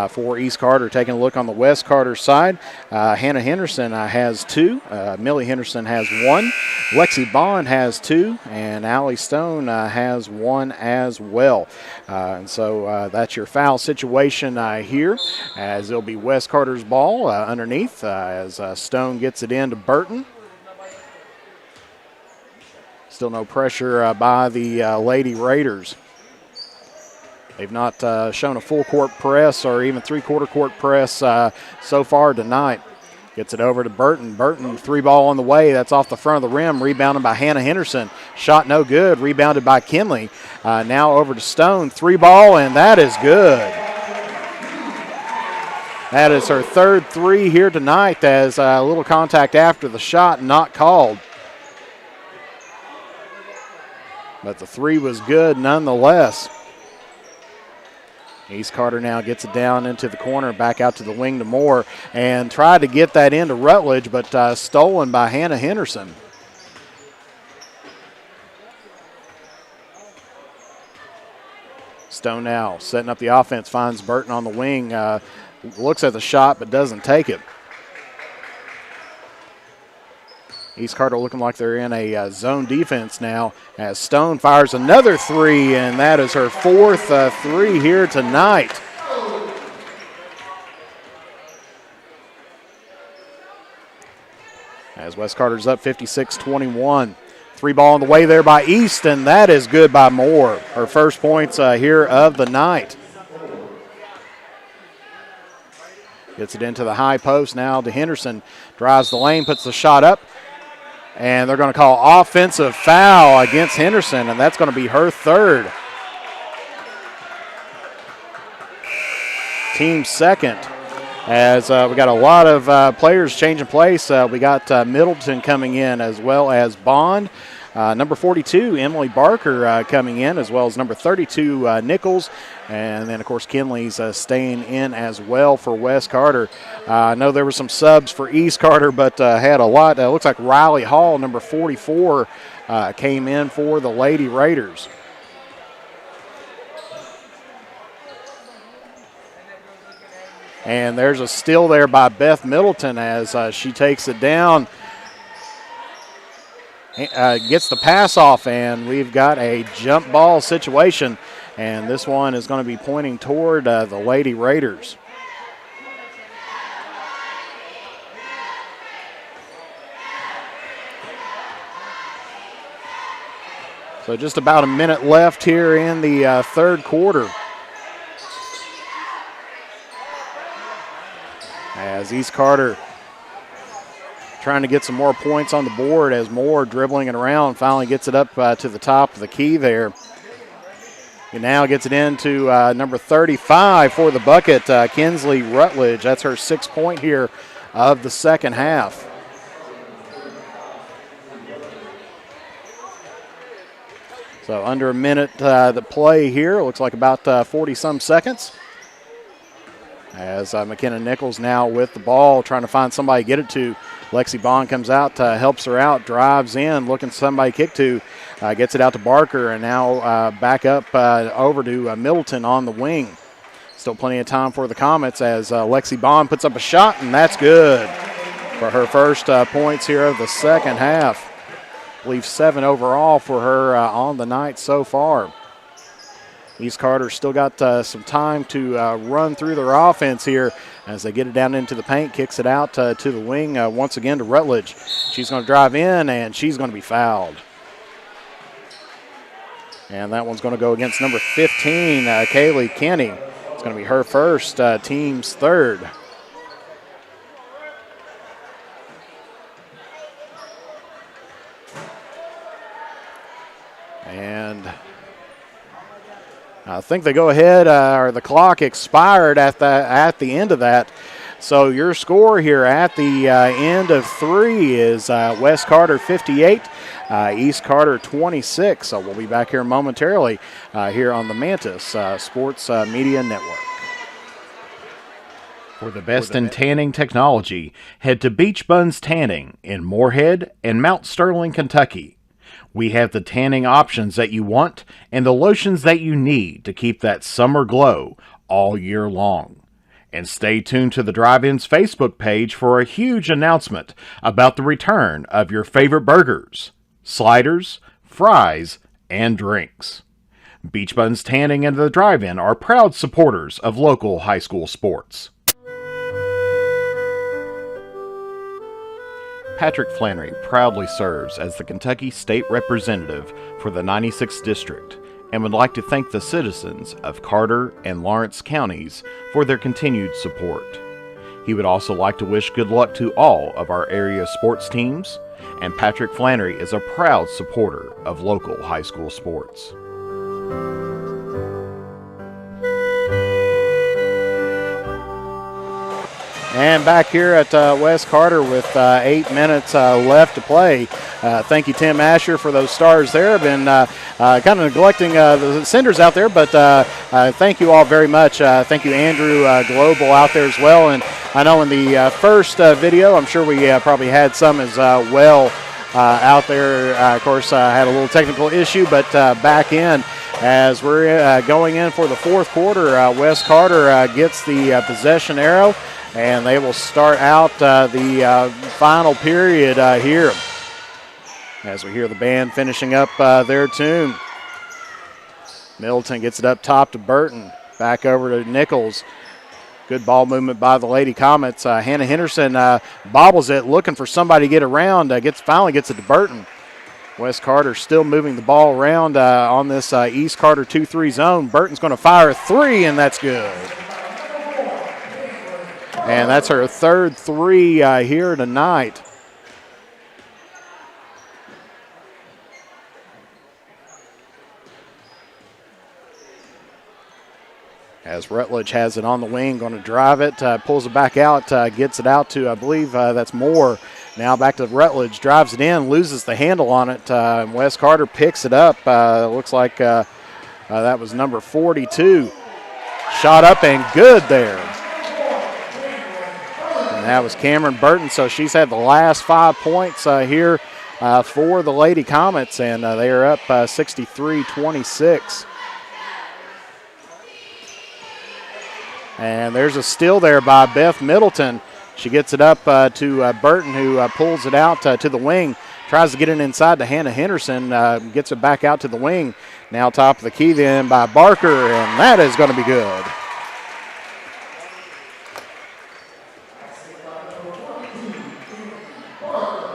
for East Carter. Taking a look on the West Carter side, Hannah Henderson has 2. Millie Henderson has 1. Lexi Bond has 2. And Allie Stone has 1 as well. And so that's your foul situation here, as it'll be West Carter's ball underneath as Stone gets it into Burton. Still no pressure by the Lady Raiders. They've not shown a full court press or even 3/4 court press so far tonight. Gets it over to Burton. Burton, 3 ball on the way. That's off the front of the rim. Rebounded by Hannah Henderson. Shot no good. Rebounded by Kinley. Now over to Stone. 3 ball, and that is good. That is her 3rd 3 here tonight, as a little contact after the shot not called. But the 3 was good nonetheless. East Carter now gets it down into the corner, back out to the wing to Moore, and tried to get that into Rutledge, but stolen by Hannah Henderson. Stone now setting up the offense, finds Burton on the wing, looks at the shot but doesn't take it. East Carter looking like they're in a zone defense now, as Stone fires another 3, and that is her 4th 3 here tonight. As West Carter's up 56-21. 3 ball on the way there by East, and that is good by Moore. Her first points here of the night. Gets it into the high post now to Henderson. Drives the lane, puts the shot up. And they're going to call offensive foul against Henderson, and that's going to be her 3rd. Team 2nd. As we got a lot of players changing place. We got Middleton coming in, as well as Bond. Number 42, Emily Barker coming in, as well as number 32, Nichols. And then, of course, Kinley's staying in as well for West Carter. I know there were some subs for East Carter, but had a lot. Looks like Riley Hall, number 44, came in for the Lady Raiders. And there's a steal there by Beth Middleton as she takes it down. Gets the pass off, and we've got a jump ball situation. And this one is going to be pointing toward the Lady Raiders. So just about a minute left here in the third quarter. As East Carter trying to get some more points on the board as Moore dribbling it around finally gets it up to the top of the key there. He now gets it into number 35 for the bucket, Kinsley Rutledge. That's her 6th point here of the second half. So under a minute the play here. Looks like about 40-some seconds. As McKenna Nichols now with the ball, trying to find somebody to get it to. Lexi Bond comes out, helps her out, drives in, looking for somebody to kick to. Gets it out to Barker, and now back up over to Middleton on the wing. Still plenty of time for the Comets as Lexi Bond puts up a shot, and that's good for her first points here of the second half. I believe 7 overall for her on the night so far. East Carter still got some time to run through their offense here as they get it down into the paint, kicks it out to the wing once again to Rutledge. She's going to drive in, and she's going to be fouled. And that one's going to go against number 15, Kaylee Kenny. It's going to be her first, team's third. And I think they go ahead, or the clock expired at the end of that. So your score here at the end of 3 is West Carter 58, East Carter 26. So we'll be back here momentarily here on the Mantis Sports Media Network. For the best in tanning technology, head to Beach Buns Tanning in Moorhead and Mount Sterling, Kentucky. We have the tanning options that you want and the lotions that you need to keep that summer glow all year long. And stay tuned to the Drive-In's Facebook page for a huge announcement about the return of your favorite burgers, sliders, fries, and drinks. Beach Buns Tanning and the Drive-In are proud supporters of local high school sports. Patrick Flannery proudly serves as the Kentucky State Representative for the 96th District and would like to thank the citizens of Carter and Lawrence counties for their continued support. He would also like to wish good luck to all of our area sports teams, and Patrick Flannery is a proud supporter of local high school sports. And back here at West Carter with 8 minutes left to play. Thank you, Tim Asher, for those stars there. I've been kind of neglecting the senders out there, but thank you all very much. Thank you, Andrew Global, out there as well. And I know in the first video, I'm sure we probably had some as well out there. Of course, had a little technical issue, but back in as we're going in for the fourth quarter. West Carter gets the possession arrow, and they will start out the final period here as we hear the band finishing up their tune. Middleton gets it up top to Burton. Back over to Nichols. Good ball movement by the Lady Comets. Hannah Henderson bobbles it, looking for somebody to get around. Finally gets it to Burton. West Carter still moving the ball around on this East Carter 2-3 zone. Burton's going to fire a 3, and that's good. And that's her third 3 here tonight. As Rutledge has it on the wing, going to drive it, pulls it back out, gets it out to, I believe that's Moore. Now back to Rutledge, drives it in, loses the handle on it. And Wes Carter picks it up. Looks like that was number 42. Shot up and good there. And that was Cameron Burton, so she's had the last 5 points here for the Lady Comets, and they are up 63-26. And there's a steal there by Beth Middleton. She gets it up to Burton, who pulls it out to the wing, tries to get it inside to Hannah Henderson, gets it back out to the wing. Now top of the key then by Barker, and that is going to be good.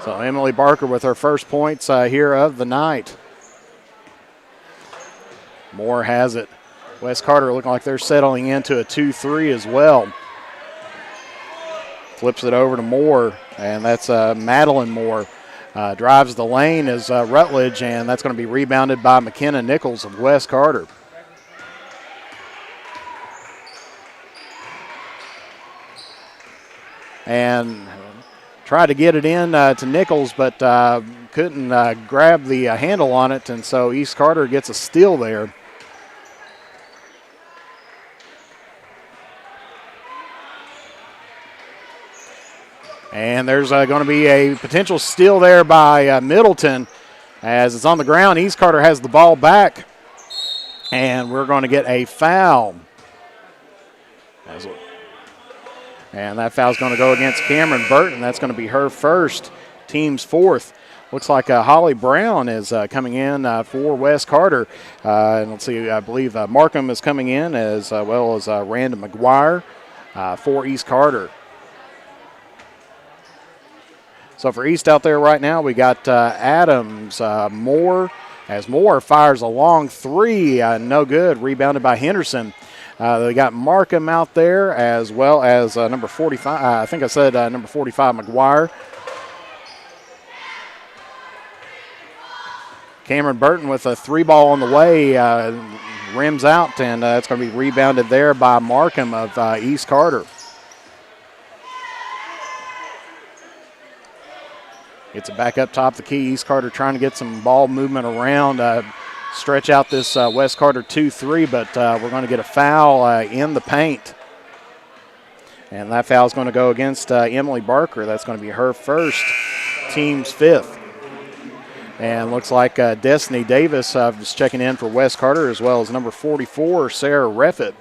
So Emily Barker with her first points here of the night. Moore has it. Wes Carter looking like they're settling into a 2-3 as well. Flips it over to Moore, and that's Madeline Moore. Drives the lane as Rutledge, and that's going to be rebounded by McKenna Nichols of Wes Carter. And tried to get it in to Nichols, but couldn't grab the handle on it, and so East Carter gets a steal there. And there's going to be a potential steal there by Middleton as it's on the ground. East Carter has the ball back, and we're going to get a foul. And that foul's going to go against Cameron Burton. That's going to be her first, team's fourth. Looks like Holly Brown is coming in for Wes Carter. And let's see, I believe Markham is coming in as well as Randa McGuire for East Carter. So for East out there right now, we got Adams, Moore, as Moore fires a long three, no good, rebounded by Henderson. They got Markham out there as well as number 45, I think I said number 45, McGuire. Cameron Burton with a three ball on the way, rims out, and it's going to be rebounded there by Markham of East Carter. Gets it back up top the key. East Carter trying to get some ball movement around, stretch out this West Carter 2-3, but we're going to get a foul in the paint. And that foul is going to go against Emily Barker. That's going to be her first, team's fifth. And looks like Destiny Davis is checking in for West Carter, as well as number 44, Sarah Reffett.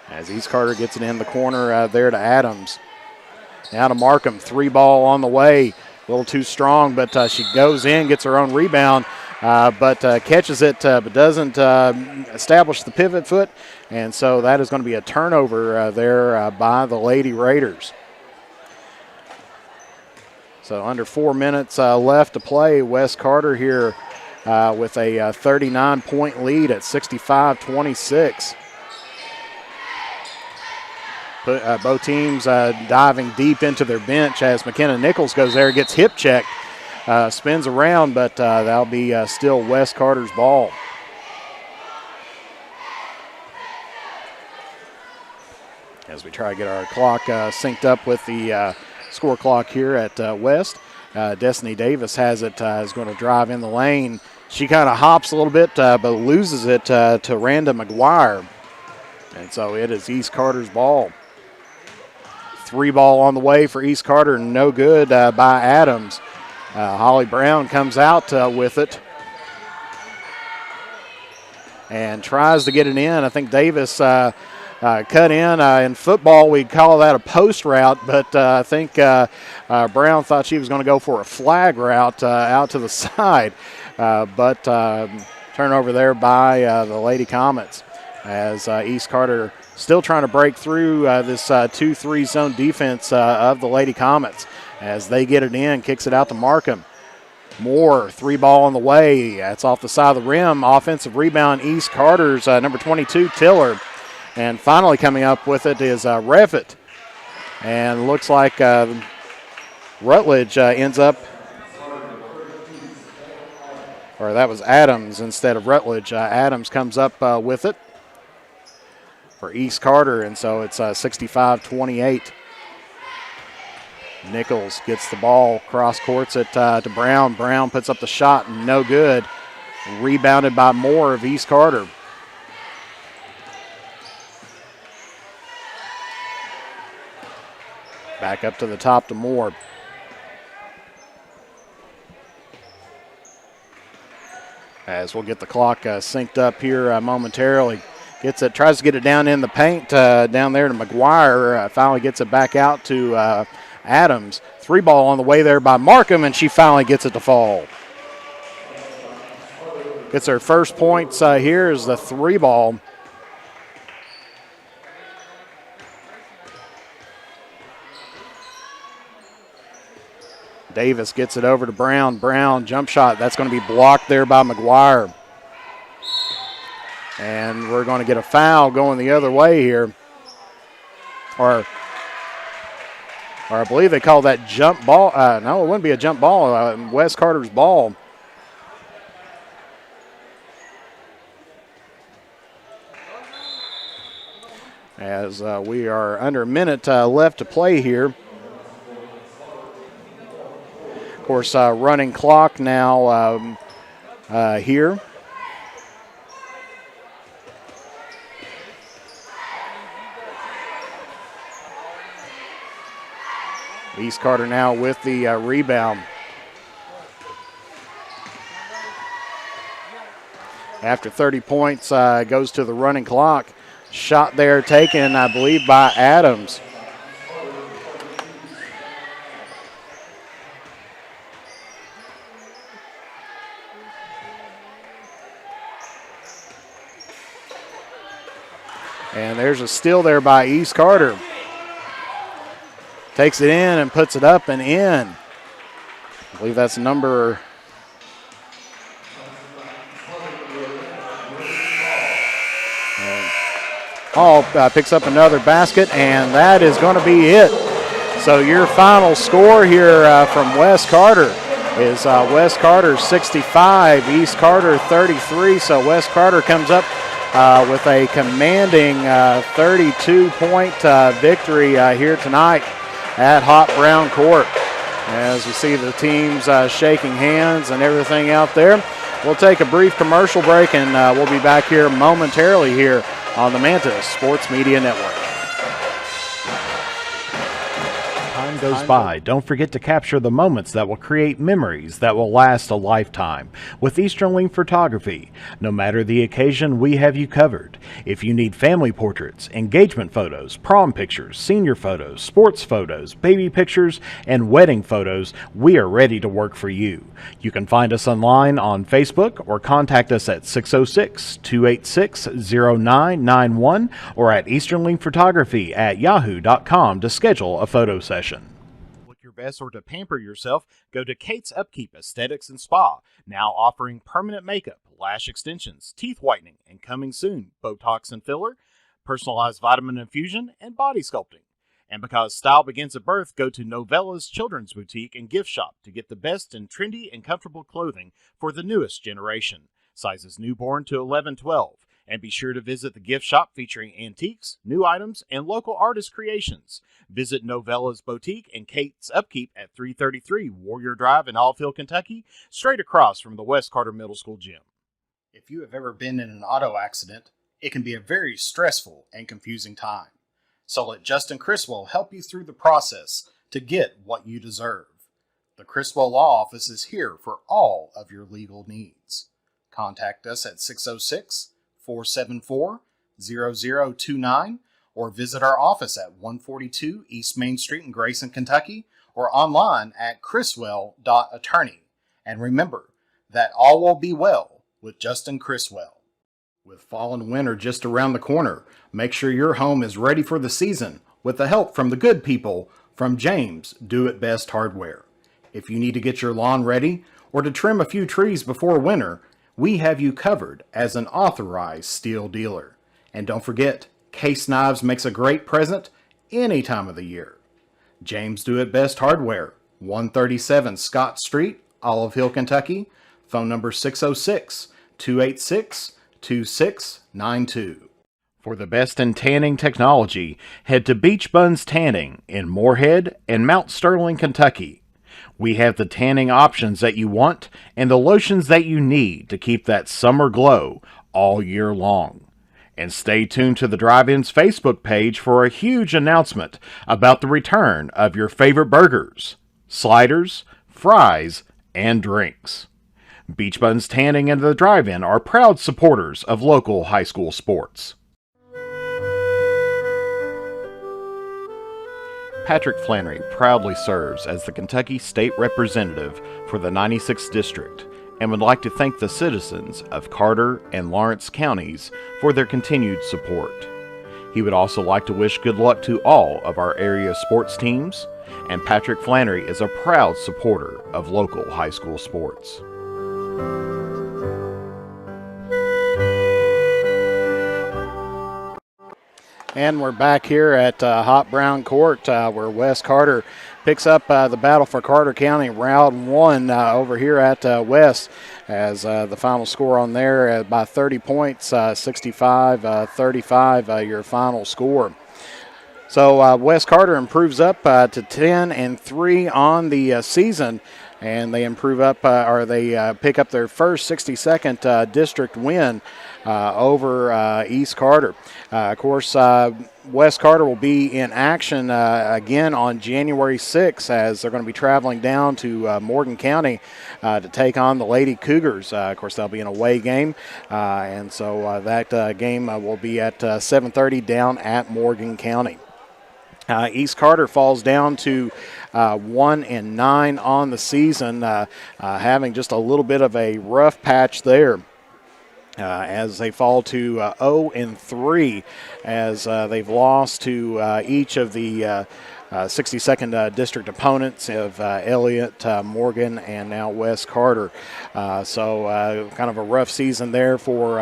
As East Carter gets it in the corner there to Adams. Now to Markham, three ball on the way. A little too strong, but she goes in, gets her own rebound, but catches it, but doesn't establish the pivot foot. And so that is going to be a turnover there by the Lady Raiders. So under 4 minutes left to play. West Carter here with a 39-point lead at 65-26. Both teams diving deep into their bench as McKenna Nichols goes there, gets hip checked, spins around, but that'll be still West Carter's ball. As we try to get our clock synced up with the score clock here at West. Destiny Davis has it, is going to drive in the lane. She kind of hops a little bit, but loses it to Randa McGuire. And so it is East Carter's ball. Three ball on the way for East Carter, no good by Adams. Holly Brown comes out with it and tries to get it in. I think Davis cut in. In football, we'd call that a post route, but I think Brown thought she was going to go for a flag route out to the side. But turnover there by the Lady Comets as East Carter still trying to break through this 2-3 zone defense of the Lady Comets as they get it in, kicks it out to Markham. Moore, three ball on the way. That's off the side of the rim. Offensive rebound, East Carter's number 22, Tiller. And finally coming up with it is Reffett. And looks like Rutledge ends up, or that was Adams instead of Rutledge. Adams comes up with it. for East Carter, and so it's 65-28. Nichols gets the ball, cross courts it to Brown. Brown puts up the shot, no good. Rebounded by Moore of East Carter. Back up to the top to Moore. As we'll get the clock synced up here momentarily. Gets it, tries to get it down in the paint down there to McGuire. Finally gets it back out to Adams. 3-ball on the way there by Markham, and she finally gets it to fall. Gets her first points here is the 3-ball. Davis gets it over to Brown. Brown, jump shot. That's going to be blocked there by McGuire. And we're going to get a foul going the other way here. Or I believe they call that jump ball. No, it wouldn't be a jump ball. West Carter's ball. As we are under a minute left to play here. Of course, running clock now here. East Carter now with the rebound. After 30 points, goes to the running clock. Shot there taken, I believe, by Adams. And there's a steal there by East Carter. Takes it in and puts it up and in. I believe that's number... Hall picks up another basket, and that is going to be it. So your final score here from West Carter is West Carter 65, East Carter 33. So West Carter comes up with a commanding 32-point victory here tonight at Hot Brown Court. As we see the teams shaking hands and everything out there. We'll take a brief commercial break, and we'll be back here momentarily here on the Mantis Sports Media Network. Time goes by, don't forget to capture the moments that will create memories that will last a lifetime with Eastern Link Photography. No matter the occasion, we have you covered. If you need family portraits, engagement photos, prom pictures, senior photos, sports photos, baby pictures, and wedding photos, we are ready to work for you. You can find us online on Facebook or contact us at 606-286-0991 or at easternlinkphotography@yahoo.com to schedule a photo session. Look your best or to pamper yourself, go to Kate's Upkeep Aesthetics and Spa, now offering permanent makeup, lash extensions, teeth whitening, and coming soon, Botox and filler, personalized vitamin infusion, and body sculpting. And because style begins at birth, go to Novella's Children's Boutique and Gift Shop to get the best in trendy and comfortable clothing for the newest generation. Sizes newborn to 11-12. And be sure to visit the gift shop featuring antiques, new items, and local artist creations. Visit Novella's Boutique and Kate's Upkeep at 333 Warrior Drive in Olive Hill, Kentucky, straight across from the West Carter Middle School gym. If you have ever been in an auto accident, it can be a very stressful and confusing time. So let Justin Criswell help you through the process to get what you deserve. The Criswell Law Office is here for all of your legal needs. Contact us at 606-474-0029 or visit our office at 142 East Main Street in Grayson, Kentucky, or online at criswell.attorney. And remember that all will be well with Justin Criswell. With fall and winter just around the corner, make sure your home is ready for the season with the help from the good people from James Do It Best Hardware. If you need to get your lawn ready or to trim a few trees before winter, we have you covered as an authorized steel dealer. And don't forget, Case Knives makes a great present any time of the year. James Do It Best Hardware, 137 Scott Street, Olive Hill, Kentucky. Phone number 606-286-2692. For the best in tanning technology, head to Beach Buns Tanning in Moorhead and Mount Sterling, Kentucky. We have the tanning options that you want and the lotions that you need to keep that summer glow all year long. And stay tuned to the Drive-In's Facebook page for a huge announcement about the return of your favorite burgers, sliders, fries, and drinks. Beach Buns Tanning and the Drive-In are proud supporters of local high school sports. Patrick Flannery proudly serves as the Kentucky State Representative for the 96th District and would like to thank the citizens of Carter and Lawrence counties for their continued support. He would also like to wish good luck to all of our area sports teams, and Patrick Flannery is a proud supporter of local high school sports. And we're back here at Hot Brown Court where Wes Carter picks up the battle for Carter County, round one over here at West, as the final score on there by 30 points, 65-35 your final score. So Wes Carter improves up to 10-3 on the season, and they improve up, they pick up their first 62nd district win over East Carter. Of course, West Carter will be in action again on January 6th, as they're going to be traveling down to Morgan County to take on the Lady Cougars. Of course, that'll be an away game, and so that game will be at 7:30 down at Morgan County. East Carter falls down to 1-9 on the season, having just a little bit of a rough patch there. As they fall to 0-3, as they've lost to each of the 62nd district opponents of Elliott, Morgan, and now West Carter. So kind of a rough season there for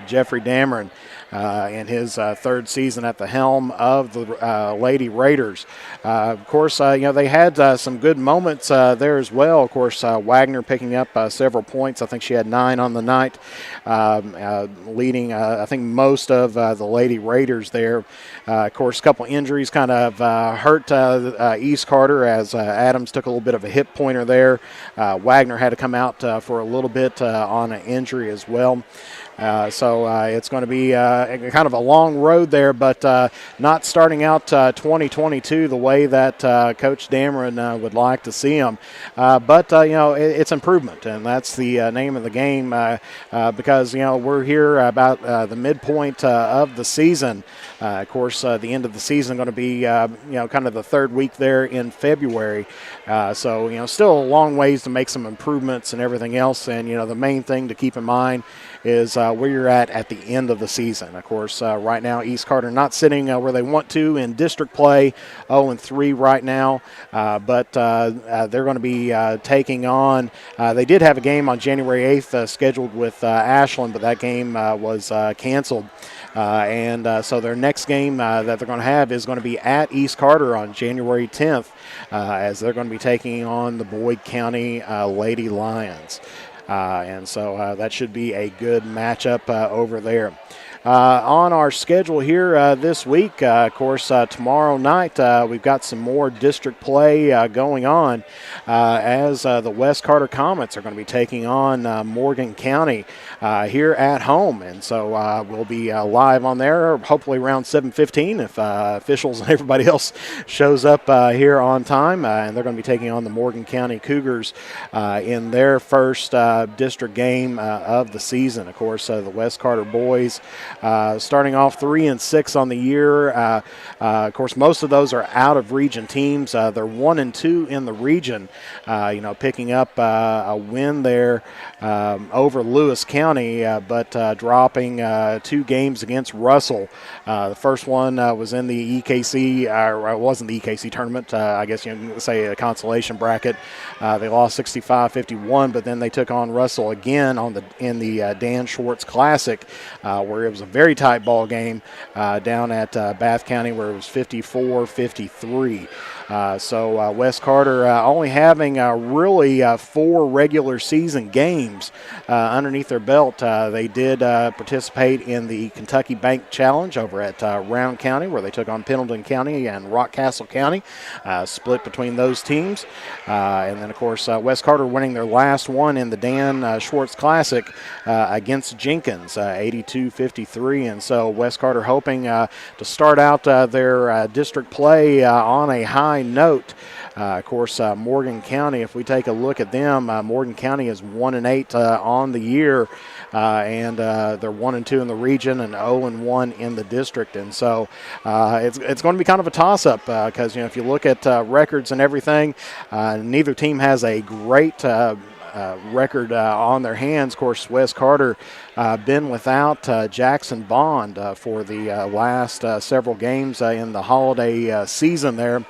Jeffrey Dameron in his third season at the helm of the Lady Raiders. Of course, they had some good moments there as well. Of course, Wagner picking up several points. I think she had 9 on the night, leading, I think, most of the Lady Raiders there. Of course, a couple injuries kind of hurt East Carter, as Adams took a little bit of a hip pointer there. Wagner had to come out for a little bit on an injury as well. So it's going to be kind of a long road there, but not starting out 2022 the way that Coach Dameron would like to see them. But it's improvement, and that's the name of the game, because we're here about the midpoint of the season. Of course, the end of the season going to be kind of the third week there in February. So still a long ways to make some improvements and everything else. And the main thing to keep in mind is where you're at the end of the season. Of course, right now East Carter not sitting where they want to in district play, 0-3 right now, but they're going to be taking on, they did have a game on January 8th scheduled with Ashland, but that game was canceled. And so their next game that they're going to have is going to be at East Carter on January 10th, as they're going to be taking on the Boyd County Lady Lions. And so that should be a good matchup over there. On our schedule here this week, of course, tomorrow night we've got some more district play going on, as the West Carter Comets are going to be taking on Morgan County here at home. And so we'll be live on there, hopefully around 7:15 if officials and everybody else shows up here on time. And they're going to be taking on the Morgan County Cougars in their first district game of the season. Of course, the West Carter boys starting off 3-6 on the year. Of course, most of those are out of region teams. They're 1-2 in the region, picking up a win there over Lewis County, but dropping 2 games against Russell. The first one was in the EKC, or it wasn't the EKC tournament, I guess you can say a consolation bracket. They lost 65-51, but then they took on Russell again in the Dan Schwartz Classic, where it was a very tight ball game down at Bath County, where it was 54-53. So West Carter only having really 4 regular season games underneath their belt. They did participate in the Kentucky Bank Challenge over at Round County, where they took on Pendleton County and Rockcastle County, split between those teams. And then, of course, West Carter winning their last one in the Dan Schwartz Classic against Jenkins, 82-53. And so West Carter hoping to start out their district play on a high note. Of course, Morgan County, if we take a look at them, Morgan County is 1-8 on the year, and they're 1-2 in the region and 0-1 in the district. And so it's going to be kind of a toss-up because, if you look at records and everything, neither team has a great record on their hands. Of course, West Carter been without Jackson Bond for the last several games in the holiday season there.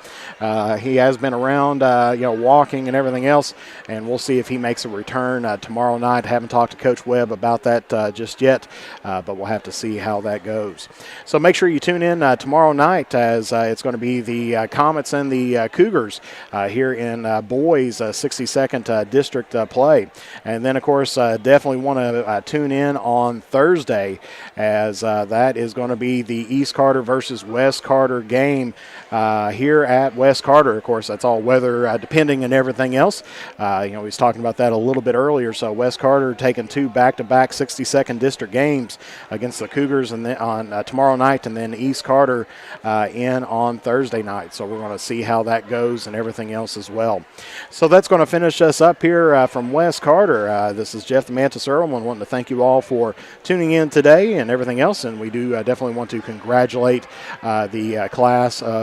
He has been around, walking and everything else, and we'll see if he makes a return tomorrow night. Haven't talked to Coach Webb about that just yet, but we'll have to see how that goes. So make sure you tune in tomorrow night as it's going to be the Comets and the Cougars here in boys 62nd District play. And then, of course, definitely want to tune in on Thursday as that is going to be the East Carter versus West Carter game here at West Carter. Of course, that's all weather depending and everything else. We was talking about that a little bit earlier. So West Carter taking 2 back-to-back 62nd District games against the Cougars and then on tomorrow night, and then East Carter in on Thursday night. So we're going to see how that goes and everything else as well. So that's going to finish us up here from West Carter. This is Jeff the Mantis Earlman wanting to thank you all for tuning in today and everything else, and we do definitely want to congratulate the class of